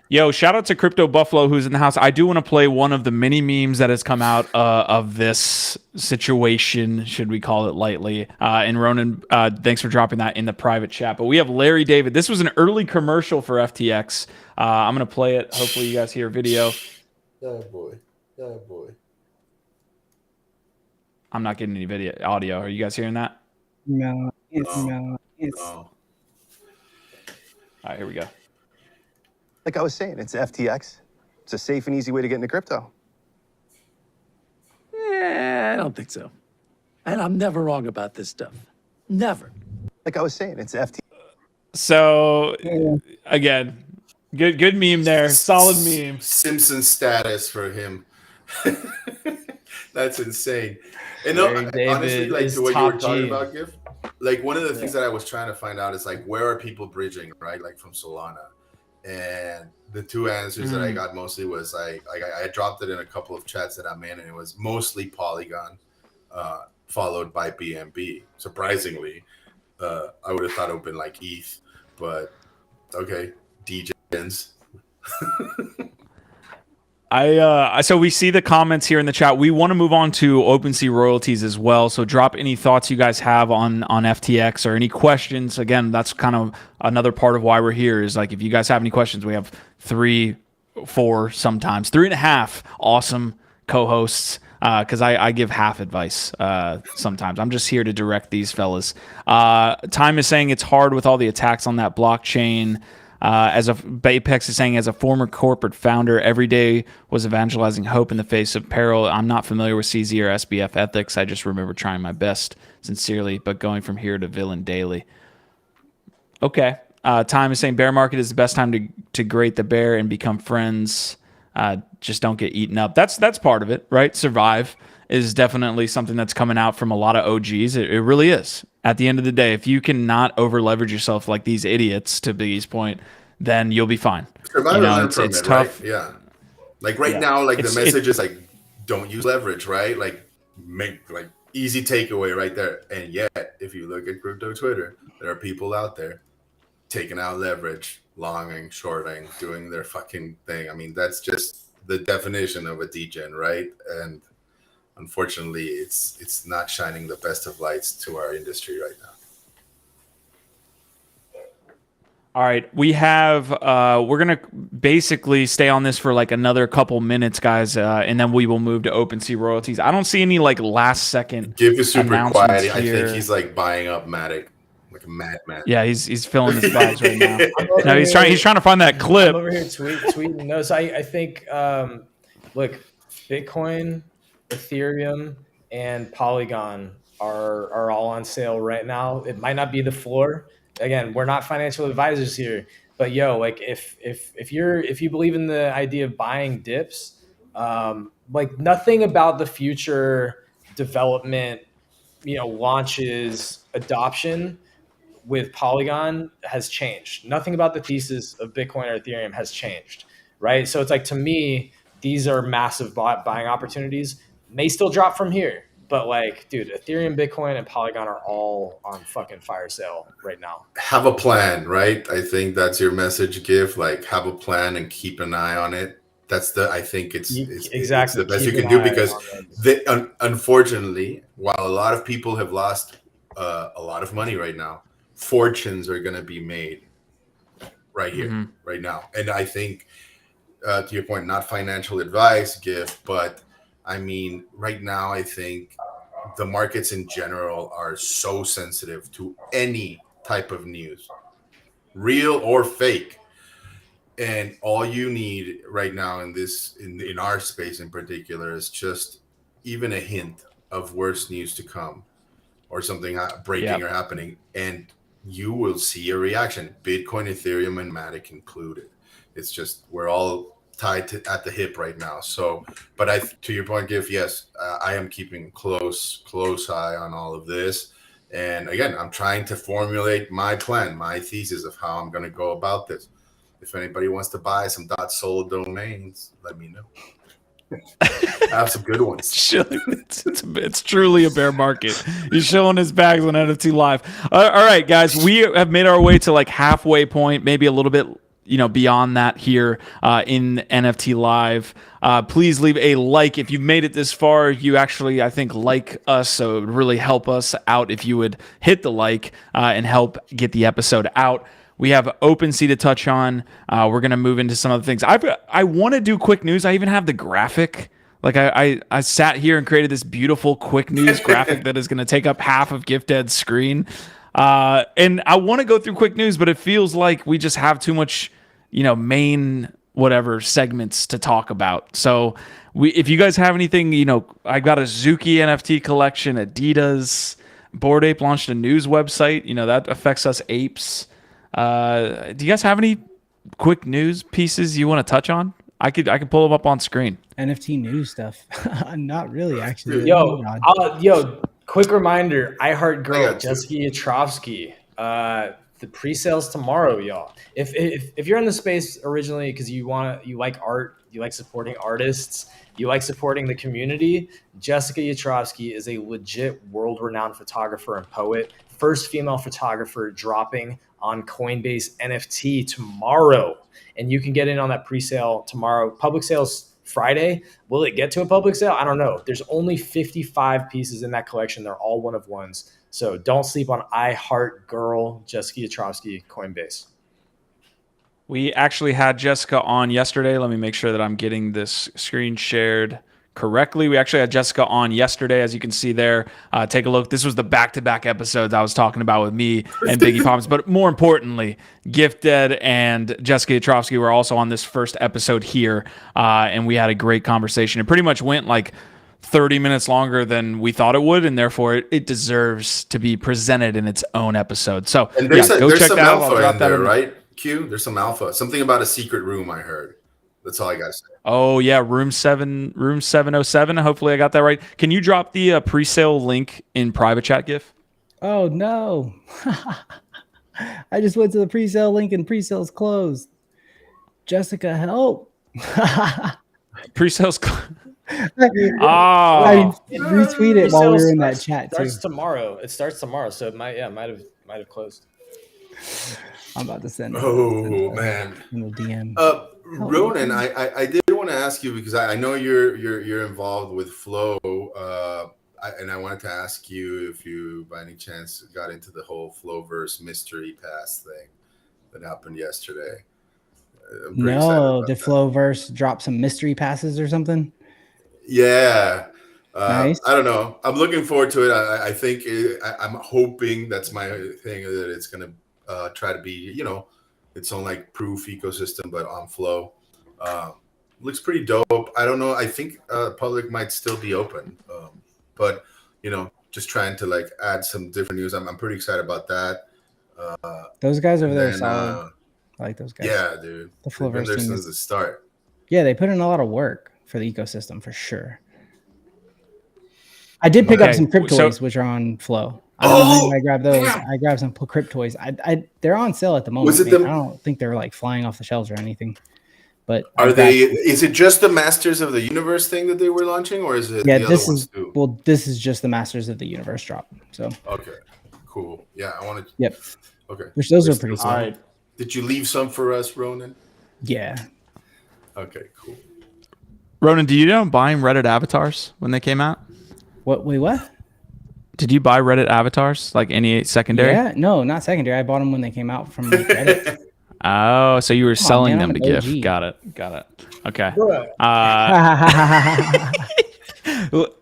Yo, shout out to Crypto Buffalo who's in the house. I do want to play one of the many memes that has come out of this situation, should we call it lightly. And Ronan, thanks for dropping that in the private chat. But we have Larry David. This was an early commercial for FTX. I'm going to play it. Hopefully you guys hear video. Oh, boy. Oh, boy. I'm not getting any audio. Are you guys hearing that? No. No. All right, here we go. Like I was saying, it's FTX. It's a safe and easy way to get into crypto. I don't think so. And I'm never wrong about this stuff. Never. Like I was saying, it's FTX. So, again, good meme there. Solid meme. Simpson status for him. That's insane. And honestly, like to what you were talking about, Gift, like one of the things that I was trying to find out is like, where are people bridging, right? Like from Solana. And the two answers that I got mostly was like I dropped it in a couple of chats that I'm in, and it was mostly Polygon, followed by BNB. Surprisingly, I would have thought it would have been like ETH, but okay, DJs. So we see the comments here in the chat. We want to move on to OpenSea Royalties as well. So drop any thoughts you guys have on FTX or any questions. Again, that's kind of another part of why we're here is like if you guys have any questions, we have 3, 4, sometimes 3.5 awesome co-hosts because I give half advice sometimes. I'm just here to direct these fellas. Time is saying it's hard with all the attacks on that blockchain. Apex is saying, as a former corporate founder, every day was evangelizing hope in the face of peril. I'm not familiar with CZ or SBF ethics. I just remember trying my best, sincerely, but going from here to villain daily. Okay. Time is saying bear market is the best time to grate the bear and become friends. Just don't get eaten up. That's part of it, right? Survive is definitely something that's coming out from a lot of OGs. It really is. At the end of the day, if you cannot over leverage yourself like these idiots, to Biggie's point, then you'll be fine. It's tough. Right? Yeah. Like now, like the message is like, don't use leverage, right? Like make like easy takeaway right there. And yet, if you look at crypto Twitter, there are people out there taking out leverage, longing, shorting, doing their fucking thing. I mean, that's just the definition of a degen, right? And unfortunately, it's not shining the best of lights to our industry right now. All right, we have we're gonna basically stay on this for like another couple minutes, guys, and then we will move to OpenSea Royalties. I don't see any like last second Give is super announcements quiet. here. I think he's like buying up Matic like a madman. Yeah, he's filling his bags right now. No, he's trying to find that clip. I'm over here tweeting. No, so I think look, Bitcoin, Ethereum, and Polygon are all on sale right now. It might not be the floor. Again, we're not financial advisors here, but yo, like if you believe in the idea of buying dips, like nothing about the future development, launches, adoption with Polygon has changed. Nothing about the thesis of Bitcoin or Ethereum has changed, right? So it's like, to me, these are massive buying opportunities. May still drop from here, but like, dude, Ethereum, Bitcoin, and Polygon are all on fucking fire sale right now. Have a plan, right? I think that's your message, GIF. Like, have a plan and keep an eye on it. I think it's the best you can do, because unfortunately, while a lot of people have lost a lot of money right now, fortunes are going to be made right here, right now. And I think, to your point, not financial advice, GIF, but I mean, right now, I think the markets in general are so sensitive to any type of news, real or fake. And all you need right now in our space in particular is just even a hint of worse news to come, or something breaking or happening, and you will see a reaction. Bitcoin, Ethereum, and Matic included. It's just, we're all tied at the hip right now. So, but to your point, GIF, yes, I am keeping close eye on all of this. And again, I'm trying to formulate my plan, my thesis of how I'm going to go about this. If anybody wants to buy some .sol domains, let me know. I have some good ones. It's truly a bear market. He's showing his bags on NFT Live. All right, guys, we have made our way to like halfway point, maybe a little bit beyond that here in NFT Live. Please leave a like if you've made it this far. You actually, I think, like us, so it would really help us out if you would hit the like and help get the episode out. We have OpenSea to touch on. We're going to move into some other things. I want to do quick news. I even have the graphic. Like I sat here and created this beautiful quick news graphic that is going to take up half of GiftEd's screen. And I want to go through quick news, but it feels like we just have too much, main whatever segments to talk about. So if you guys have anything, I got a Zuki NFT collection, Adidas, Bored Ape launched a news website, that affects us apes. Do you guys have any quick news pieces you want to touch on? I could pull them up on screen. NFT news stuff. Not really, actually. Yo, quick reminder, I Heart Girl, Jessica Yatrovsky. The pre-sales tomorrow, y'all. If you're in the space originally because you like art, you like supporting artists, you like supporting the community, Jessica Yatrovsky is a legit world-renowned photographer and poet. First female photographer dropping on Coinbase NFT tomorrow. And you can get in on that pre-sale tomorrow. Public sales Friday. Will it get to a public sale? I don't know. There's only 55 pieces in that collection. They're all one of ones. So don't sleep on I Heart Girl, Jessica Yatrovsky, Coinbase. We actually had Jessica on yesterday. Let me make sure that I'm getting this screen shared correctly. We actually had Jessica on yesterday, as you can see there. Take a look. This was the back-to-back episodes I was talking about with me and Biggie Pops. But more importantly, GiftEd and Jessica Yatrovsky were also on this first episode here, and we had a great conversation. It pretty much went like 30 minutes longer than we thought it would, and therefore it deserves to be presented in its own episode. So there's go check some that out. alpha in there, right? Q, there's some alpha. Something about a secret room I heard. That's all I got to say. Oh, yeah, room 707. Hopefully I got that right. Can you drop the pre-sale link in private chat, GIF? Oh, no. I just went to the pre-sale link and pre-sale's closed. Jessica, help. Pre-sales Oh, retweet it while we were in that chat too. Starts tomorrow. It starts tomorrow, so it might have closed. I'm about to send. Man. DM. Ronan, I did want to ask you because I know you're involved with Flow, and I wanted to ask you if you, by any chance, got into the whole Flowverse mystery pass thing that happened yesterday. No, did Flowverse drop some mystery passes or something? Yeah. Nice. I don't know. I'm looking forward to it. I think I'm hoping that's my thing, that it's going to try to be, its own like proof ecosystem, but on Flow. Looks pretty dope. I don't know. I think public might still be open, but just trying to like add some different news. I'm pretty excited about that. Those guys over there are solid. I like those guys. Yeah, dude. The Flowverse team since the start. Yeah, they put in a lot of work for the ecosystem for sure. I did pick up some Cryptoys, which are on Flow. I grabbed those. Yeah. I grabbed some Cryptoys. They're on sale at the moment. I don't think they're like flying off the shelves or anything. But is it just the Masters of the Universe thing that they were launching, or is it the other ones too? Well, this is just the Masters of the Universe drop. So okay, cool. Yeah, I want to. Yep. Okay. Which those are pretty solid. All right. Did you leave some for us, Ronan? Yeah. Okay, cool. Ronan, do you know buying Reddit avatars when they came out? What? Wait, what? Did you buy Reddit avatars, like any secondary? Yeah, no, not secondary. I bought them when they came out from like, Reddit. Oh, so you were selling them to gift. Got it. Okay.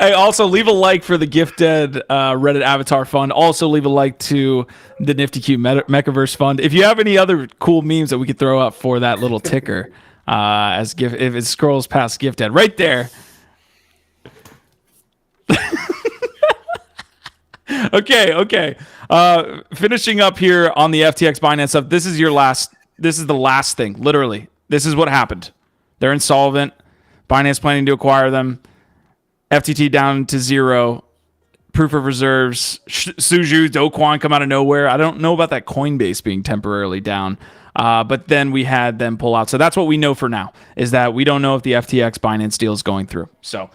I also leave a like for the gifted Reddit avatar fund. Also leave a like to the Nifty Cute Mechaverse fund. If you have any other cool memes that we could throw up for that little ticker as gift, if it scrolls past gifted right there. Okay. Finishing up here on the FTX Binance stuff. This is the last thing. Literally, this is what happened. They're insolvent. Binance planning to acquire them. FTT down to 0. Proof of reserves. Suju, Doquan come out of nowhere. I don't know about that Coinbase being temporarily down. But then we had them pull out. So that's what we know for now, is that we don't know if the FTX Binance deal is going through. So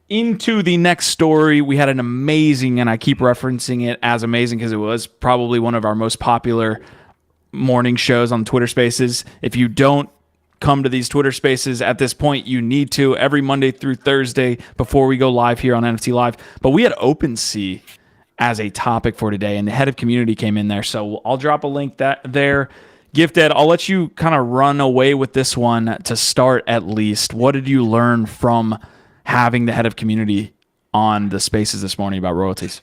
into the next story, we had an amazing, and I keep referencing it as amazing because it was probably one of our most popular morning shows on Twitter Spaces. If you don't come to these Twitter Spaces at this point, you need to every Monday through Thursday before we go live here on NFT Live. But we had OpenSea as a topic for today, and the head of community came in there. So I'll drop a link there. Gifted, I'll let you kind of run away with this one to start at least. What did you learn from having the head of community on the Spaces this morning about royalties?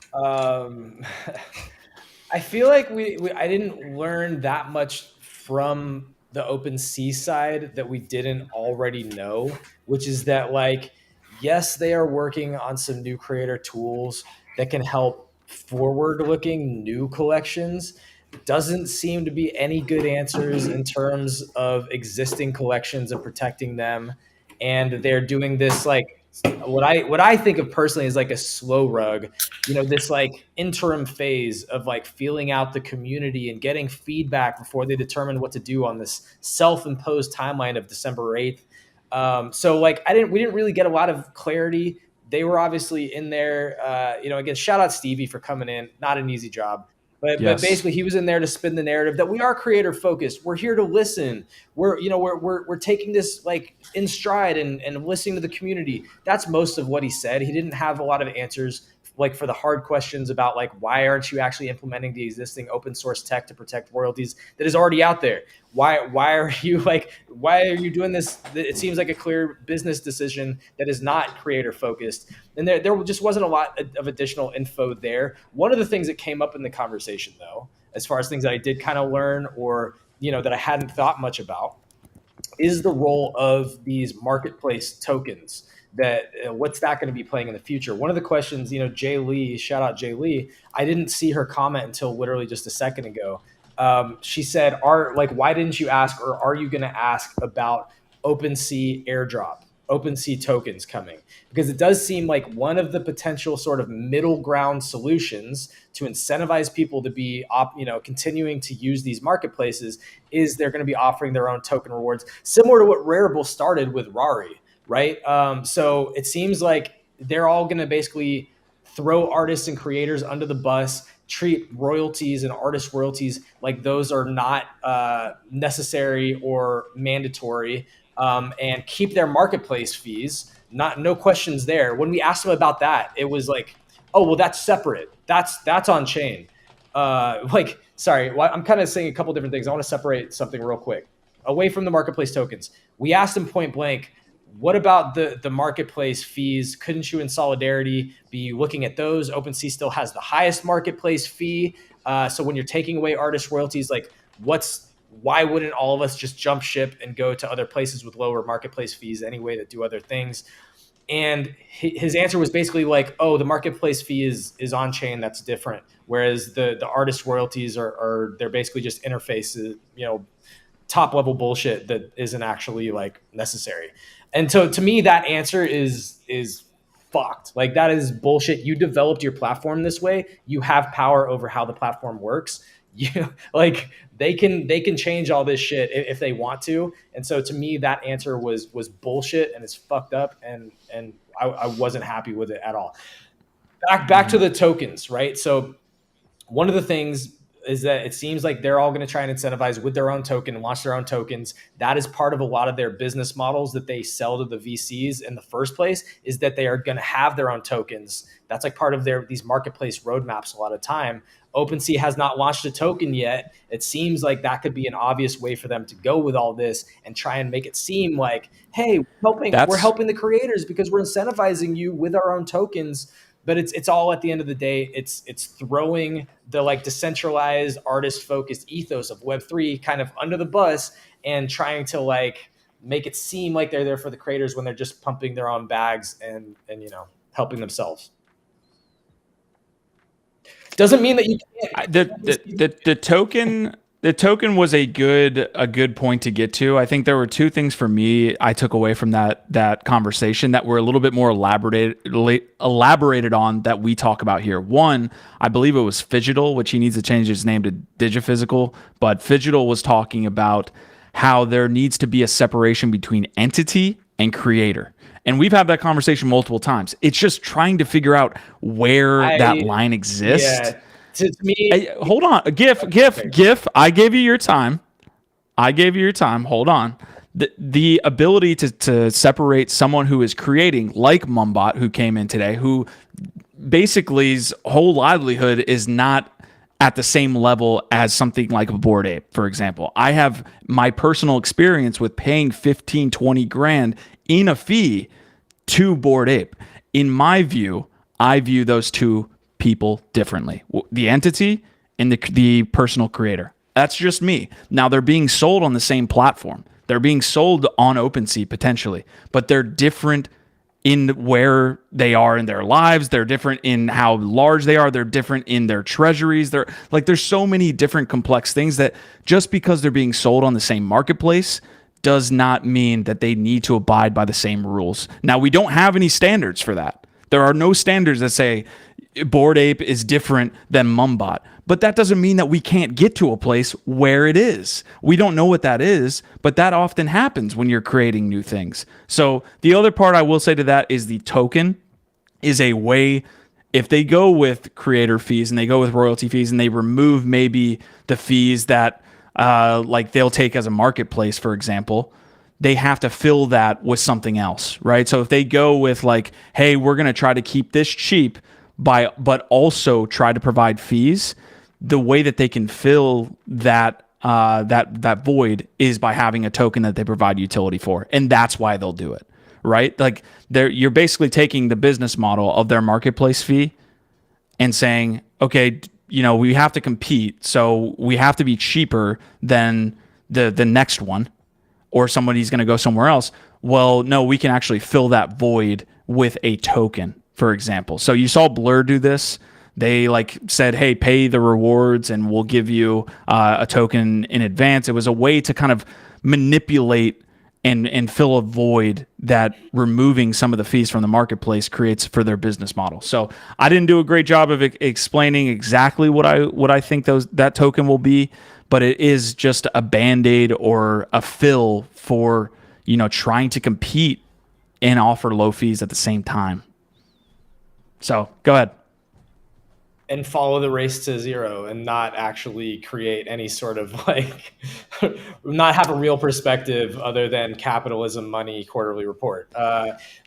I feel like I didn't learn that much from the OpenSea side that we didn't already know, which is that, like, yes, they are working on some new creator tools that can help forward-looking new collections. Doesn't seem to be any good answers in terms of existing collections and protecting them. And they're doing this, like, what I think of personally is like a slow rug, this like interim phase of like feeling out the community and getting feedback before they determine what to do on this self-imposed timeline of December 8th. So like we didn't really get a lot of clarity. They were obviously in there. Again, shout out Stevie for coming in. Not an easy job. But basically, he was in there to spin the narrative that we are creator focused. We're here to listen. We're taking this like in stride and listening to the community. That's most of what he said. He didn't have a lot of answers like for the hard questions about like why aren't you actually implementing the existing open source tech to protect royalties that is already out there? Why are you doing this? It seems like a clear business decision that is not creator focused. And there just wasn't a lot of additional info there. One of the things that came up in the conversation, though, as far as things that I did kind of learn or that I hadn't thought much about, is the role of these marketplace tokens. That what's that going to be playing in the future? One of the questions, Jay Lee, shout out Jay Lee. I didn't see her comment until literally just a second ago. She said, why didn't you ask, or are you going to ask about OpenSea airdrop, OpenSea tokens coming? Because it does seem like one of the potential sort of middle ground solutions to incentivize people to be, continuing to use these marketplaces is they're going to be offering their own token rewards, similar to what Rarible started with Rari. right? So it seems like they're all going to basically throw artists and creators under the bus, treat royalties and artist royalties like those are not necessary or mandatory, and keep their marketplace fees. No questions there. When we asked them about that, it was like, oh, well, that's separate. That's on chain. Sorry, I'm kind of saying a couple different things. I want to separate something real quick away from the marketplace tokens. We asked them point blank, what about the marketplace fees? Couldn't you, in solidarity, be looking at those? OpenSea still has the highest marketplace fee. So when you're taking away artist royalties, like why wouldn't all of us just jump ship and go to other places with lower marketplace fees anyway that do other things? And his answer was basically like, oh, the marketplace fee is on chain. That's different. Whereas the artist royalties are they're basically just interfaces, top level bullshit that isn't actually like necessary. And so to me, that answer is fucked. Like, that is bullshit. You developed your platform this way. You have power over how the platform works. Like, they can change all this shit if they want to. And so to me, that answer was bullshit and it's fucked up. And I wasn't happy with it at all. Back to the tokens, right? So one of the things is that it seems like they're all going to try and incentivize with their own token and launch their own tokens. That is part of a lot of their business models that they sell to the VCs in the first place, is that they are going to have their own tokens. That's like part of these marketplace roadmaps a lot of time. OpenSea has not launched a token yet. It seems like that could be an obvious way for them to go with all this and try and make it seem like, hey, we're helping the creators because we're incentivizing you with our own tokens. But it's all, at the end of the day, it's throwing the like decentralized artist focused ethos of Web3 kind of under the bus and trying to like make it seem like they're there for the creators when they're just pumping their own bags and helping themselves. Doesn't mean that you can't. The token was a good point to get to. I think there were two things for me I took away from that conversation that were a little bit more elaborated on that we talk about here. One, I believe it was Phygital, which he needs to change his name to Digiphysical, but Phygital was talking about how there needs to be a separation between entity and creator. And we've had that conversation multiple times. It's just trying to figure out where that line exists. Yeah. To me, hold on. GIF. I gave you your time. Hold on. The ability to separate someone who is creating, like Mumbot, who came in today, who basically his whole livelihood is not at the same level as something like a Bored Ape, for example. I have my personal experience with paying 15, 20 grand in a fee to Bored Ape. In my view, I view those two people differently. The entity and the personal creator. That's just me. Now, they're being sold on the same platform. They're being sold on OpenSea potentially, but they're different in where they are in their lives. They're different in how large they are. They're different in their treasuries. There's so many different complex things that just because they're being sold on the same marketplace does not mean that they need to abide by the same rules. Now, we don't have any standards for that. There are no standards that say Bored Ape is different than Mumbot. But that doesn't mean that we can't get to a place where it is. We don't know what that is, but that often happens when you're creating new things. So the other part I will say to that is the token is a way, if they go with creator fees and they go with royalty fees and they remove maybe the fees that like they'll take as a marketplace, for example, they have to fill that with something else, right? So if they go with like, hey, we're going to try to keep this cheap, but also try to provide fees, the way that they can fill that void is by having a token that they provide utility for, and that's why they'll do it, right? Like you're basically taking the business model of their marketplace fee and saying, okay, we have to compete, so we have to be cheaper than the next one, or somebody's going to go somewhere else. Well, no, we can actually fill that void with a token, for example. So you saw Blur do this. They said, hey, pay the rewards and we'll give you a token in advance. It was a way to kind of manipulate and fill a void that removing some of the fees from the marketplace creates for their business model. So I didn't do a great job of explaining exactly what I think that token will be, but it is just a Band-Aid or a fill for trying to compete and offer low fees at the same time. So go ahead. And follow the race to zero and not actually create any sort of like, not have a real perspective other than capitalism, money, quarterly report.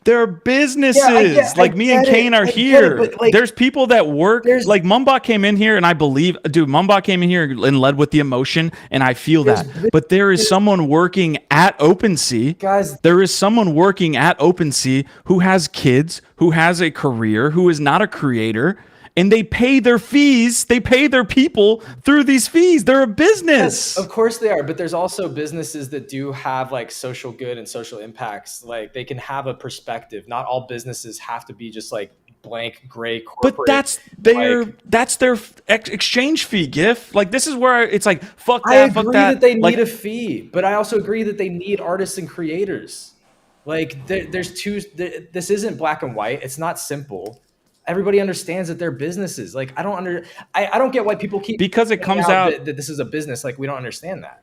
There are businesses like me and Kane are here. Like, there's people that work. Like Mumbot came in here, and I believe, dude, Mumbot came in here and led with the emotion, and I feel that. But there is someone working at OpenSea. Guys, there is someone working at OpenSea who has kids, who has a career, who is not a creator. And they pay their fees. They pay their people through these fees. They're a business. Yes, of course they are. But there's also businesses that do have like social good and social impacts. Like they can have a perspective. Not all businesses have to be just like blank gray corporate. But that's their exchange fee, GIF. Like this is where it's like, fuck that, I agree fuck that. that they need a fee, but I also agree that they need artists and creators. Like this isn't black and white. It's not simple. Everybody understands that they're businesses. Like I don't get why people keep, because it comes out that this is a business. Like we don't understand that.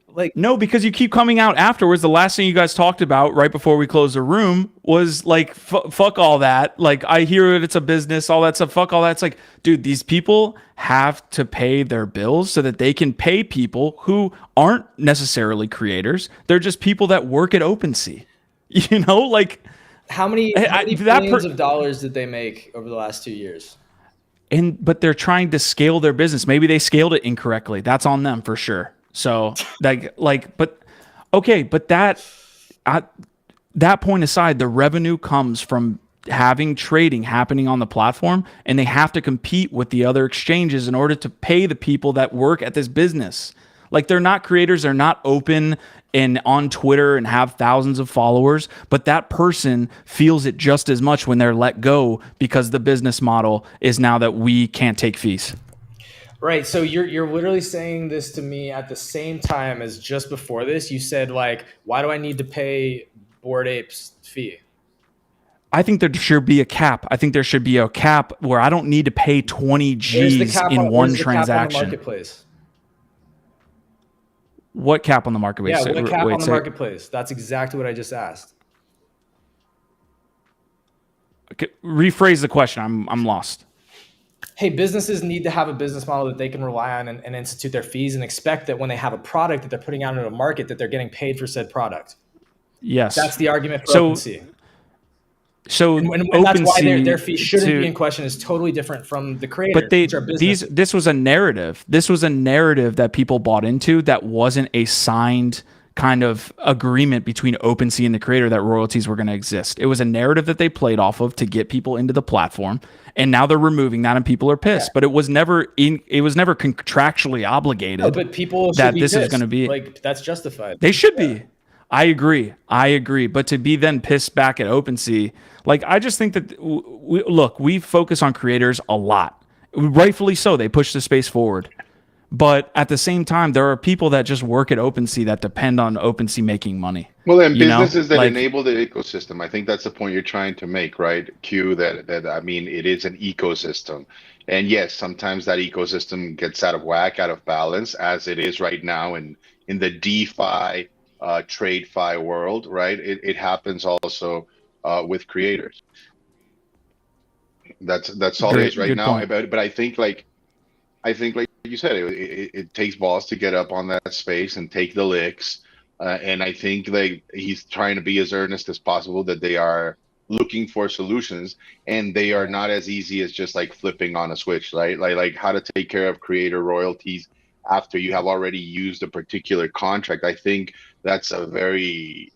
Like no, because you keep coming out afterwards. The last thing you guys talked about right before we closed the room was like, fuck all that. Like I hear it, it's a business, all that stuff. Fuck all that. It's like, dude, these people have to pay their bills so that they can pay people who aren't necessarily creators. They're just people that work at OpenSea. You know, like. How many billions of dollars did they make over the last 2 years? But they're trying to scale their business. Maybe they scaled it incorrectly. That's on them for sure. So but that point aside, the revenue comes from having trading happening on the platform, and they have to compete with the other exchanges in order to pay the people that work at this business. Like they're not creators, they're not open and on Twitter and have thousands of followers, but that person feels it just as much when they're let go because the business model is now that we can't take fees. Right. So you're literally saying this to me at the same time as just before this. You said like, why do I need to pay Bored Apes fee? I think there should be a cap. I think there should be a cap where I don't need to pay 20 G's in one transaction. Marketplace? What cap on the marketplace? Yeah, what cap on the marketplace? That's exactly what I just asked. Okay, rephrase the question. I'm lost. Hey, businesses need to have a business model that they can rely on and institute their fees and expect that when they have a product that they're putting out into a market that they're getting paid for said product. Yes. That's the argument for OpenSea. So and that's why their fee shouldn't be in question. Is totally different from the creators. But this was a narrative. This was a narrative that people bought into that wasn't a signed kind of agreement between OpenSea and the creator that royalties were going to exist. It was a narrative that they played off of to get people into the platform, and now they're removing that, and people are pissed. Yeah. But it was never contractually obligated. No, but people that should this be is going to be like that's justified. They should be. I agree. But to be then pissed back at OpenSea, like I just think that we focus on creators a lot, rightfully so. They push the space forward, but at the same time, there are people that just work at OpenSea that depend on OpenSea making money. Well, and businesses that enable the ecosystem. I think that's the point you're trying to make, right? Q. That I mean, it is an ecosystem, and yes, sometimes that ecosystem gets out of whack, out of balance, as it is right now in the DeFi. TradeFi world, right? It happens also with creators. That's all it is right now. But I think like you said, it takes balls to get up on that space and take the licks. And I think like he's trying to be as earnest as possible that they are looking for solutions, and they are not as easy as just like flipping on a switch, right? Like how to take care of creator royalties after you have already used a particular contract. I think that's a very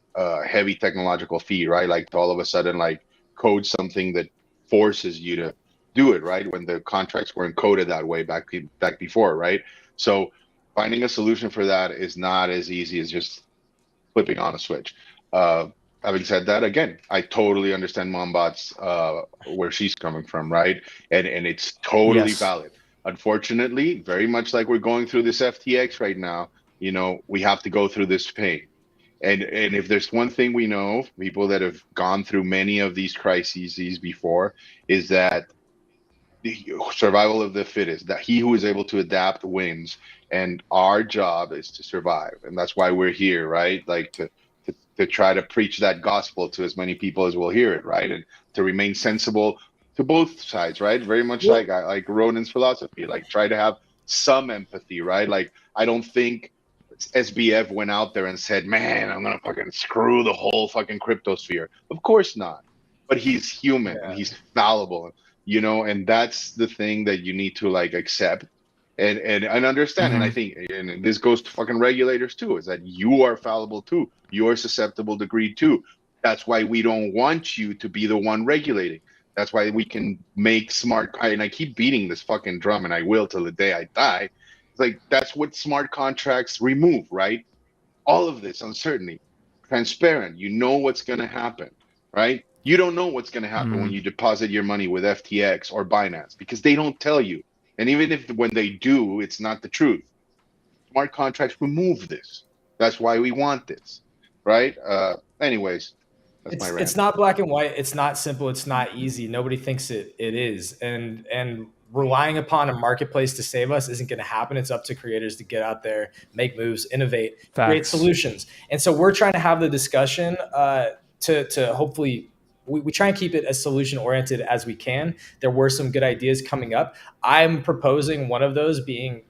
heavy technological fee, right? Like to all of a sudden like code something that forces you to do it, right? When the contracts weren't coded that way back before, right? So finding a solution for that is not as easy as just flipping on a switch. Having said that, again, I totally understand Mombot's where she's coming from, right? And it's totally valid. Unfortunately, very much like we're going through this FTX right now, you know, we have to go through this pain. And if there's one thing we know, people that have gone through many of these crises before, is that the survival of the fittest, that he who is able to adapt wins. And our job is to survive. And that's why we're here, right? Like to to try to preach that gospel to as many people as will hear it, right? And to remain sensible to both sides, right? Very much like Ronan's philosophy, like try to have some empathy, right? Like I don't think SBF went out there and said, "Man, I'm gonna fucking screw the whole fucking crypto sphere." Of course not. But he's human and he's fallible, you know, and that's the thing that you need to like accept and understand. And I think, and this goes to fucking regulators too, is that you are fallible too. You are susceptible to greed too. That's why we don't want you to be the one regulating. That's why we can make smart, and I keep beating this fucking drum, and I will till the day I die. It's like that's what smart contracts remove, right? All of this uncertainty, transparent. You know what's going to happen, right? You don't know what's going to happen when you deposit your money with FTX or Binance because they don't tell you. And even if when they do, it's not the truth. Smart contracts remove this. That's why we want this, right? Anyways, that's my rant. It's not black and white. It's not simple. It's not easy. Nobody thinks it is. And relying upon a marketplace to save us isn't going to happen. It's up to creators to get out there, make moves, innovate, create solutions. And so we're trying to have the discussion to hopefully we try and keep it as solution oriented as we can. There were some good ideas coming up. I'm proposing one of those being,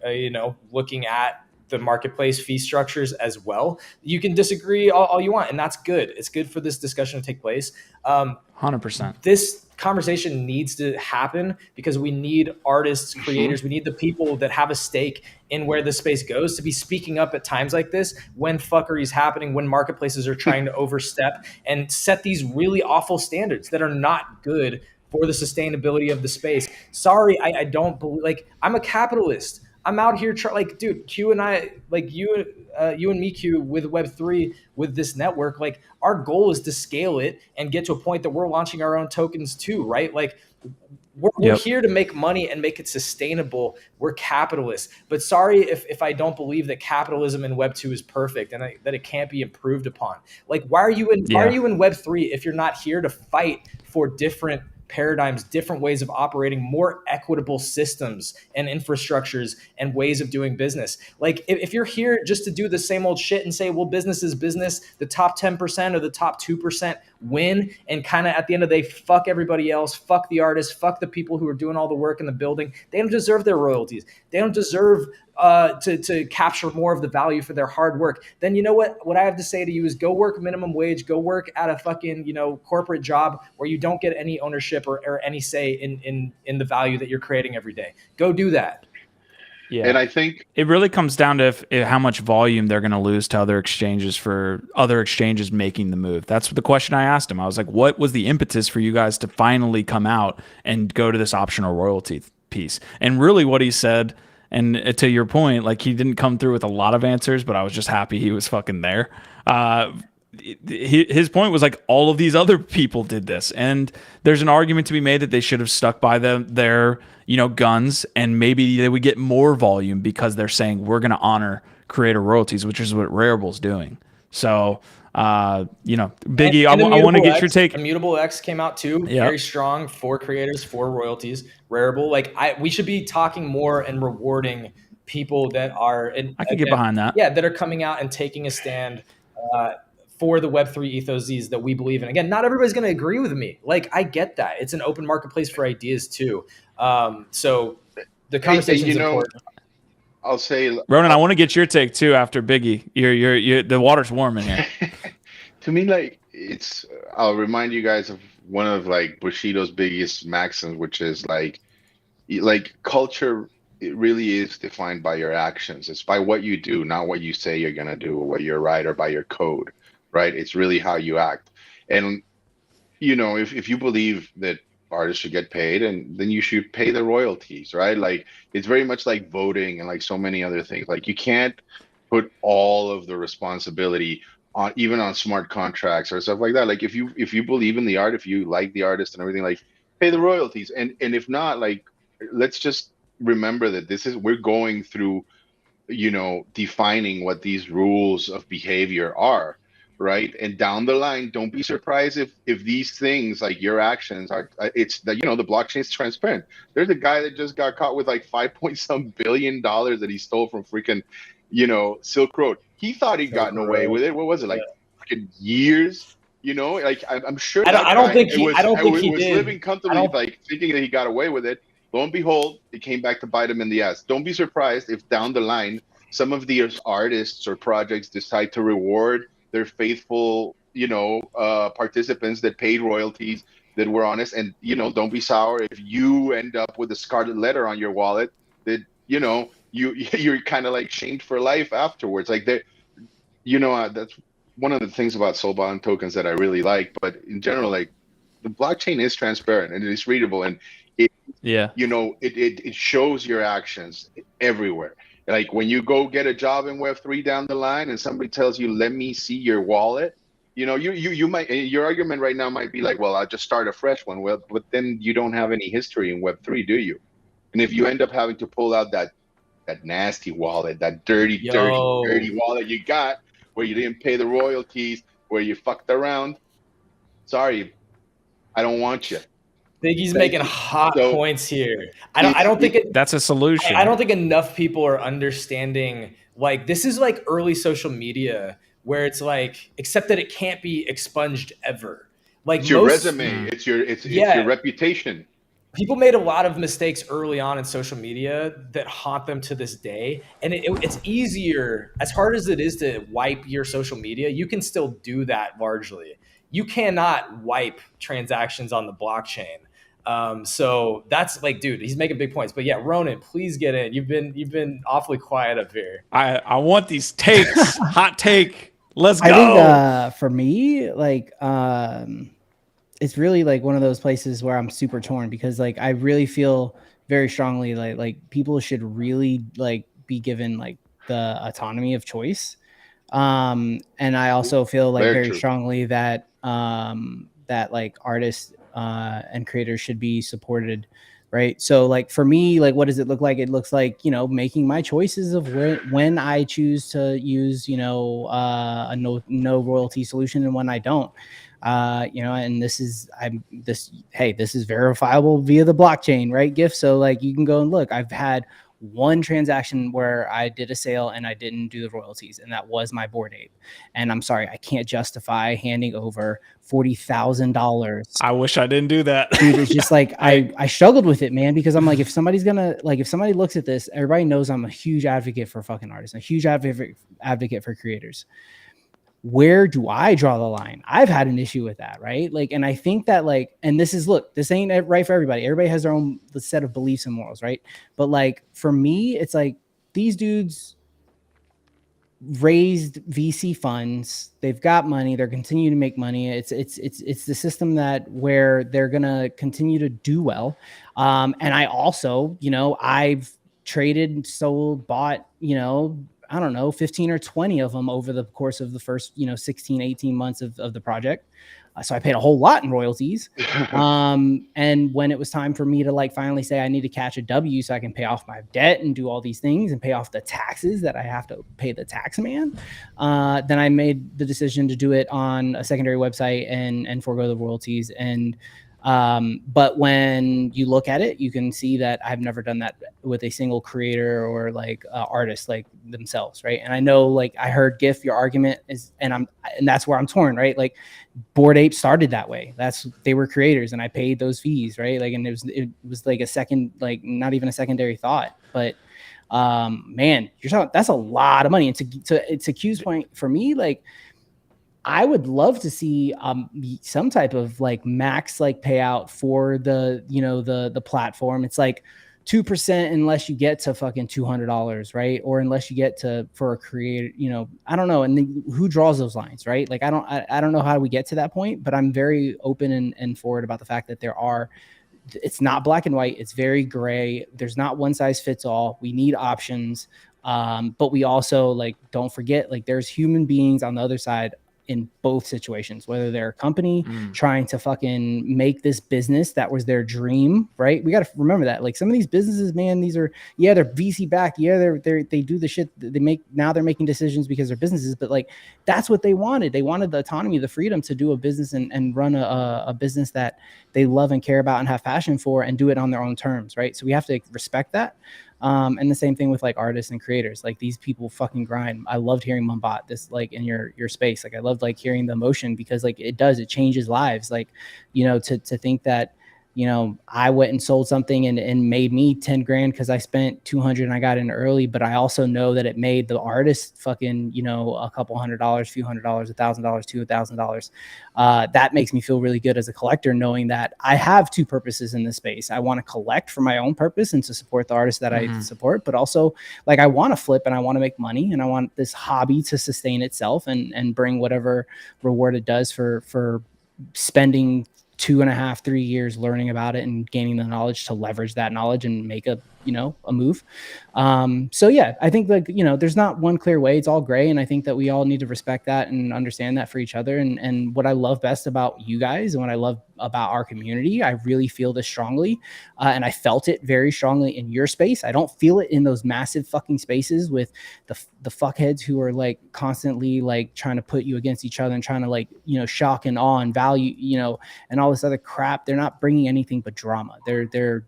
looking at the marketplace fee structures as well. You can disagree all you want, and that's good. It's good for this discussion to take place. 100%. This conversation needs to happen because we need artists, creators, we need the people that have a stake in where the space goes to be speaking up at times like this when fuckery is happening, when marketplaces are trying to overstep and set these really awful standards that are not good for the sustainability of the space. Sorry, I don't believe, like, I'm a capitalist. I'm out here dude, Q and I, like you and me, Q, with Web3, with this network, like our goal is to scale it and get to a point that we're launching our own tokens too, right? Like we're here to make money and make it sustainable. We're capitalists. But sorry if I don't believe that capitalism in Web2 is perfect and that it can't be improved upon. Like why are you in Web3 if you're not here to fight for different paradigms, different ways of operating, more equitable systems and infrastructures and ways of doing business? Like if you're here just to do the same old shit and say, well, business is business, the top 10% or the top 2% win, and kind of at the end of the day, fuck everybody else, fuck the artists, fuck the people who are doing all the work in the building. They don't deserve their royalties. They don't deserve to capture more of the value for their hard work. Then you know what I have to say to you is go work minimum wage, go work at a fucking corporate job where you don't get any ownership or any say in the value that you're creating every day. Go do that. Yeah, and I think it really comes down to how much volume they're going to lose to other exchanges for other exchanges making the move. That's the question I asked him. I was like, what was the impetus for you guys to finally come out and go to this optional royalty piece? And really what he said, and to your point, like he didn't come through with a lot of answers, but I was just happy he was fucking there. His point was like all of these other people did this, and there's an argument to be made that they should have stuck by their guns, and maybe they would get more volume because they're saying we're going to honor creator royalties, which is what Rareable's doing. So Biggie, I want to get your take. Immutable X came out too, very strong for creators, for royalties. Rareable, we should be talking more and rewarding people that are. I can get behind that. Yeah, that are coming out and taking a stand for the Web3 ethoses that we believe in. Again, not everybody's going to agree with me. Like, I get that. It's an open marketplace for ideas too. So the conversation is important. I'll say, Ronan, I want to get your take too after Biggie. You're the water's warm in here. To me, I'll remind you guys of one of Bushido's biggest maxims, which is like culture. It really is defined by your actions. It's by what you do, not what you say you're gonna do, or what you're right, or by your code, right? It's really how you act. And if you believe that artists should get paid, and then you should pay the royalties, right? Like it's very much like voting and like so many other things. Like you can't put all of the responsibility on even on smart contracts or stuff like that. Like if you believe in the art, if you like the artist and everything, like pay the royalties. And if not, like let's just remember that we're going through defining what these rules of behavior are, right? And down the line, don't be surprised if these things, like your actions are, it's that the blockchain is transparent. There's a guy that just got caught with like $5 billion that he stole from freaking Silk Road. He thought he'd gotten away with it. What was it, like fucking years. You know, like I'm sure I don't think he was did. living comfortably, like thinking that he got away with it. Lo and behold, it came back to bite him in the ass. Don't be surprised if down the line some of these artists or projects decide to reward their faithful, participants that paid royalties, that were honest. And don't be sour if you end up with a scarlet letter on your wallet that you're kind of like shamed for life afterwards. Like that's one of the things about soul bond tokens that I really like. But in general, like, the blockchain is transparent and it is readable, and it shows your actions everywhere. Like when you go get a job in Web3 down the line and somebody tells you, let me see your wallet, you might, your argument right now might be like, well, I'll just start a fresh one. Well, but then you don't have any history in Web3, do you? And if you end up having to pull out that nasty wallet, that dirty wallet you got, where you didn't pay the royalties, where you fucked around, sorry, I don't want you. Biggie's making hot points here. I don't think that's a solution. I don't think enough people are understanding, like, this is like early social media where it's like, except that it can't be expunged ever. Like, it's your resume, it's your reputation. People made a lot of mistakes early on in social media that haunt them to this day. And it's easier, as hard as it is to wipe your social media, you can still do that largely. You cannot wipe transactions on the blockchain. So that's like, dude, he's making big points. But yeah, Ronan, please get in. You've been awfully quiet up here. I want these takes. Hot take. Let's go. I think for me, like, it's really like one of those places where I'm super torn, because like I really feel very strongly like people should really like be given like the autonomy of choice. And I also feel like very strongly that that like artists and creators should be supported, right? So like for me, like, what does it look like? It looks like, making my choices of when I choose to use, a no royalty solution and when I don't. And this is verifiable via the blockchain, right? GIF. So like you can go and look, I've had one transaction where I did a sale and I didn't do the royalties, and that was my Bored Ape. And I'm sorry, I can't justify handing over $40,000. I wish I didn't do that. Dude, it's just like I struggled with it, man, because I'm like, if somebody looks at this, everybody knows I'm a huge advocate for fucking artists, a huge advocate for creators. Where do I draw the line? I've had an issue with that, right? Like, and I think that like, and this ain't right for everybody. Everybody has their own set of beliefs and morals, right? But like, for me, it's like these dudes raised VC funds. They've got money. They're continuing to make money. It's the system where they're gonna continue to do well. And I also, I've traded, sold, bought, I don't know, 15 or 20 of them over the course of the first, 16, 18 months of the project. So I paid a whole lot in royalties. And when it was time for me to like finally say I need to catch a W so I can pay off my debt and do all these things and pay off the taxes that I have to pay the tax man, then I made the decision to do it on a secondary website and forego the royalties. And but when you look at it, you can see that I've never done that with a single creator or like artist like themselves, right? And I know, like, I heard GIF, your argument is, and that's where I'm torn, right? Like, Bored Ape started that way. They were creators, and I paid those fees, right? Like, and it was like a second, like, not even a secondary thought, but man, that's a lot of money. And to Q's point, for me, like, I would love to see some type of like max like payout for the platform. It's like 2% unless you get to fucking $200, right? Or unless you get to, for a creator, I don't know. And then who draws those lines, right? Like, I don't know how we get to that point, but I'm very open and forward about the fact that it's not black and white. It's very gray. There's not one size fits all. We need options. But we also, like, don't forget, like, there's human beings on the other side in both situations, whether they're a company trying to fucking make this business that was their dream, right? We got to remember that, like, some of these businesses, man, they're VC backed. Yeah, they do the shit they make. Now they're making decisions because they're businesses, but like, that's what they wanted. They wanted the autonomy, the freedom to do a business and run a business that they love and care about and have passion for, and do it on their own terms, right? So we have to respect that. And the same thing with like artists and creators. Like these people fucking grind. I loved hearing Mumbat this like in your space. Like I loved like hearing the emotion, because like it changes lives. Like, you know, to think that, you know, I went and sold something and made me 10 grand because I spent 200 and I got in early, but I also know that it made the artist fucking, you know, a couple $100, few $100, $1,000, $2,000. That makes me feel really good as a collector, knowing that I have two purposes in this space. I want to collect for my own purpose and to support the artists that I support, but also like I want to flip and I want to make money and I want this hobby to sustain itself and bring whatever reward it does for spending 2.5, 3 years learning about it and gaining the knowledge to leverage that knowledge and make a move. So yeah, I think like, you know, there's not one clear way. It's all gray. And I think that we all need to respect that and understand that for each other. And what I love best about you guys and what I love about our community, I really feel this strongly. And I felt it very strongly in your space. I don't feel it in those massive fucking spaces with the fuckheads who are like constantly like trying to put you against each other and trying to like, you know, shock and awe and value, you know, and all this other crap. They're not bringing anything but drama. They're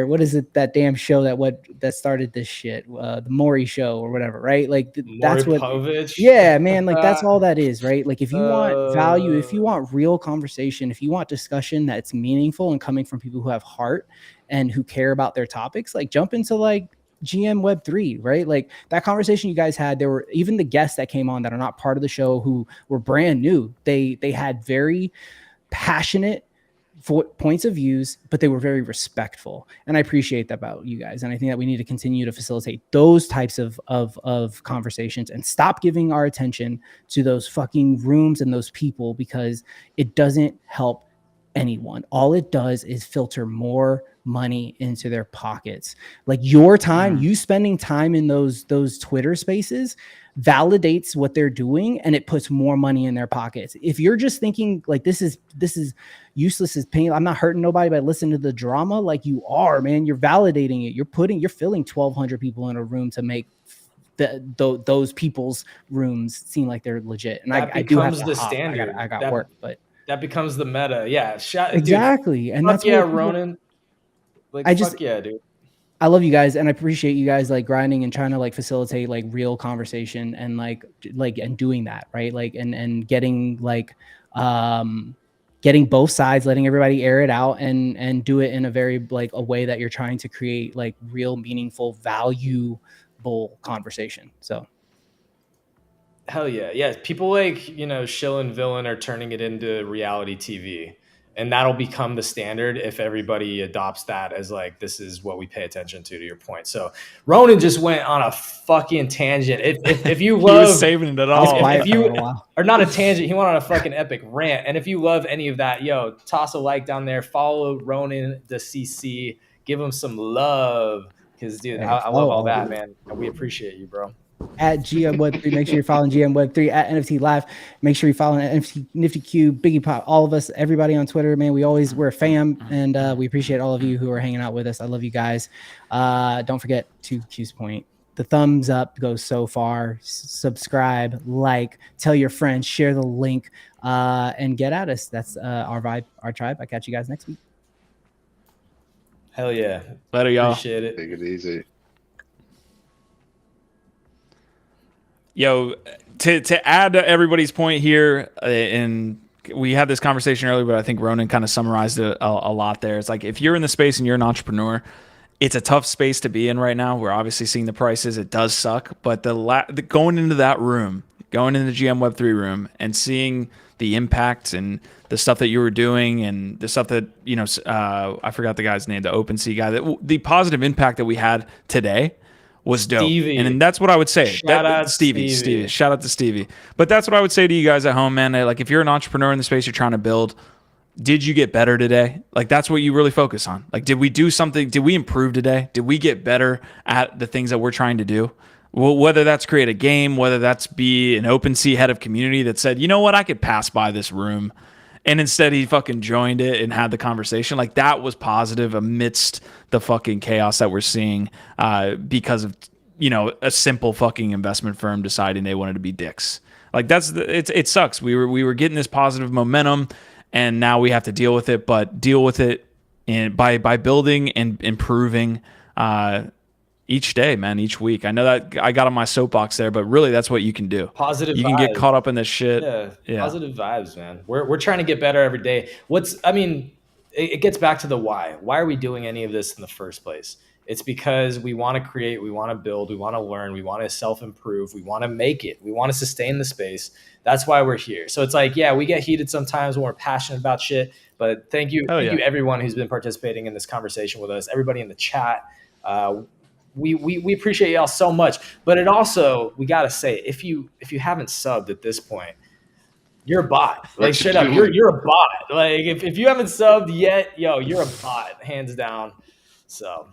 what is it, that damn show that started this shit, the Maury show or whatever, right? Like that's what Povich. Yeah, man, like that's all that is, right? Like if you want value, if you want real conversation, if you want discussion that's meaningful and coming from people who have heart and who care about their topics, like jump into like GM Web3, right? Like that conversation you guys had, there were even the guests that came on that are not part of the show who were brand new. They had very passionate points of views, but they were very respectful. And I appreciate that about you guys. And I think that we need to continue to facilitate those types of conversations and stop giving our attention to those fucking rooms and those people, because it doesn't help anyone. All it does is filter more money into their pockets. Like your time, you spending time in those Twitter spaces validates what they're doing and it puts more money in their pockets. If you're just thinking like this is useless as pain, I'm not hurting nobody by listening to the drama, like you are, man, you're validating it. You're filling 1,200 people in a room to make those people's rooms seem like they're legit. And I do have the standard. I got work, but that becomes the meta. Yeah. Exactly. Dude, and that's Ronan. Like, yeah, dude. I love you guys and I appreciate you guys like grinding and trying to like facilitate like real conversation and like and doing that, right? Like and getting like getting both sides, letting everybody air it out and do it in a very like a way that you're trying to create like real, meaningful, valuable conversation. So hell yeah. Yeah. People like, you know, Shill and Villain are turning it into reality TV. And that'll become the standard if everybody adopts that as like, this is what we pay attention to your point. So Ronan just went on a fucking tangent. If you love, he was saving it all. If you, or not a tangent, he went on a fucking epic rant. And if you love any of that, yo, toss a like down there, follow Ronan the CC, give him some love. Cause dude, I love all that, man. And we appreciate you, bro. At GM Web3, make sure you're following GM Web3 at NFT Live. Make sure you're following NFT, Nifty Q, Biggie Pop, all of us, everybody on Twitter, man. We're a fam, and we appreciate all of you who are hanging out with us. I love you guys. Don't forget, to Q's point, the thumbs up goes so far. Subscribe, like, tell your friends, share the link, and get at us. That's our vibe, our tribe. I'll catch you guys next week. Hell yeah. Later, y'all. Appreciate it. Take it easy. Yo, to add to everybody's point here, and we had this conversation earlier, but I think Ronan kind of summarized it a lot there. It's like if you're in the space and you're an entrepreneur, it's a tough space to be in right now. We're obviously seeing the prices. It does suck, but the going into that room, going into the GM Web3 room and seeing the impact and the stuff that you were doing and the stuff that, you know, I forgot the guy's name, the OpenSea guy, the positive impact that we had today was dope. Stevie. And that's what I would say. Shout out to Stevie. Shout out to Stevie. But that's what I would say to you guys at home, man. Like if you're an entrepreneur in the space you're trying to build, did you get better today? Like that's what you really focus on. Like did we do something? Did we improve today? Did we get better at the things that we're trying to do? Well, whether that's create a game, whether that's be an OpenSea head of community that said, you know what, I could pass by this room. And instead he fucking joined it and had the conversation. Like that was positive amidst the fucking chaos that we're seeing because of, you know, a simple fucking investment firm deciding they wanted to be dicks. Like it sucks. We were getting this positive momentum and now we have to deal with it, but deal with it by building and improving each day, man, each week. I know that I got on my soapbox there, but really that's what you can do. Positive You can vibes. get caught up in this shit. Yeah. Positive vibes, man. We're trying to get better every day. It gets back to the why. Why are we doing any of this in the first place? It's because we want to create, we want to build, we want to learn, we want to self-improve, we want to make it, we want to sustain the space. That's why we're here. So it's like, yeah, we get heated sometimes when we're passionate about shit, but thank you everyone who's been participating in this conversation with us, everybody in the chat. We appreciate y'all so much, but it also, we got to say, if you haven't subbed at this point, you're a bot. Like, straight up, you're a bot. Like, if you haven't subbed yet, yo, you're a bot, hands down. So.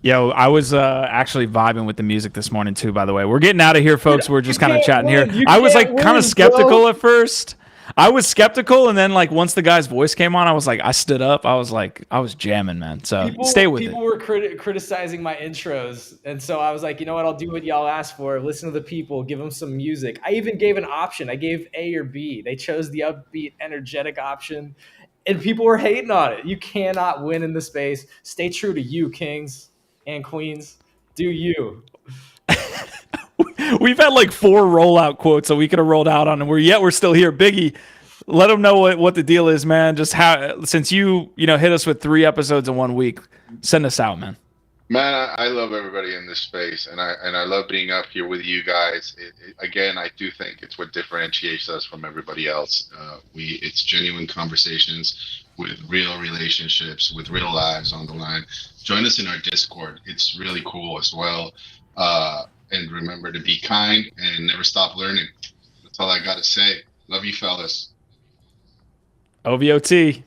Yo, I was actually vibing with the music this morning too, by the way. We're getting out of here, folks. We're just kind of chatting here. I was like kind of skeptical at first. I was skeptical, and then like once the guy's voice came on, I was like, I stood up. I was jamming, man. So stay with it. People were criticizing my intros, and so I was like, you know what? I'll do what y'all asked for. Listen to the people. Give them some music. I even gave an option. I gave A or B. They chose the upbeat, energetic option, and people were hating on it. You cannot win in this space. Stay true to you, kings and queens. Do you? We've had like 4 rollout quotes that we could have rolled out on, and we're still here. Biggie, let them know what the deal is, man. Just since you hit us with 3 episodes in 1 week, send us out, man. Man, I love everybody in this space, and I love being up here with you guys. Again, I do think it's what differentiates us from everybody else. It's genuine conversations with real relationships, with real lives on the line. Join us in our Discord. It's really cool as well. And remember to be kind and never stop learning. That's all I got to say. Love you, fellas. OVOT.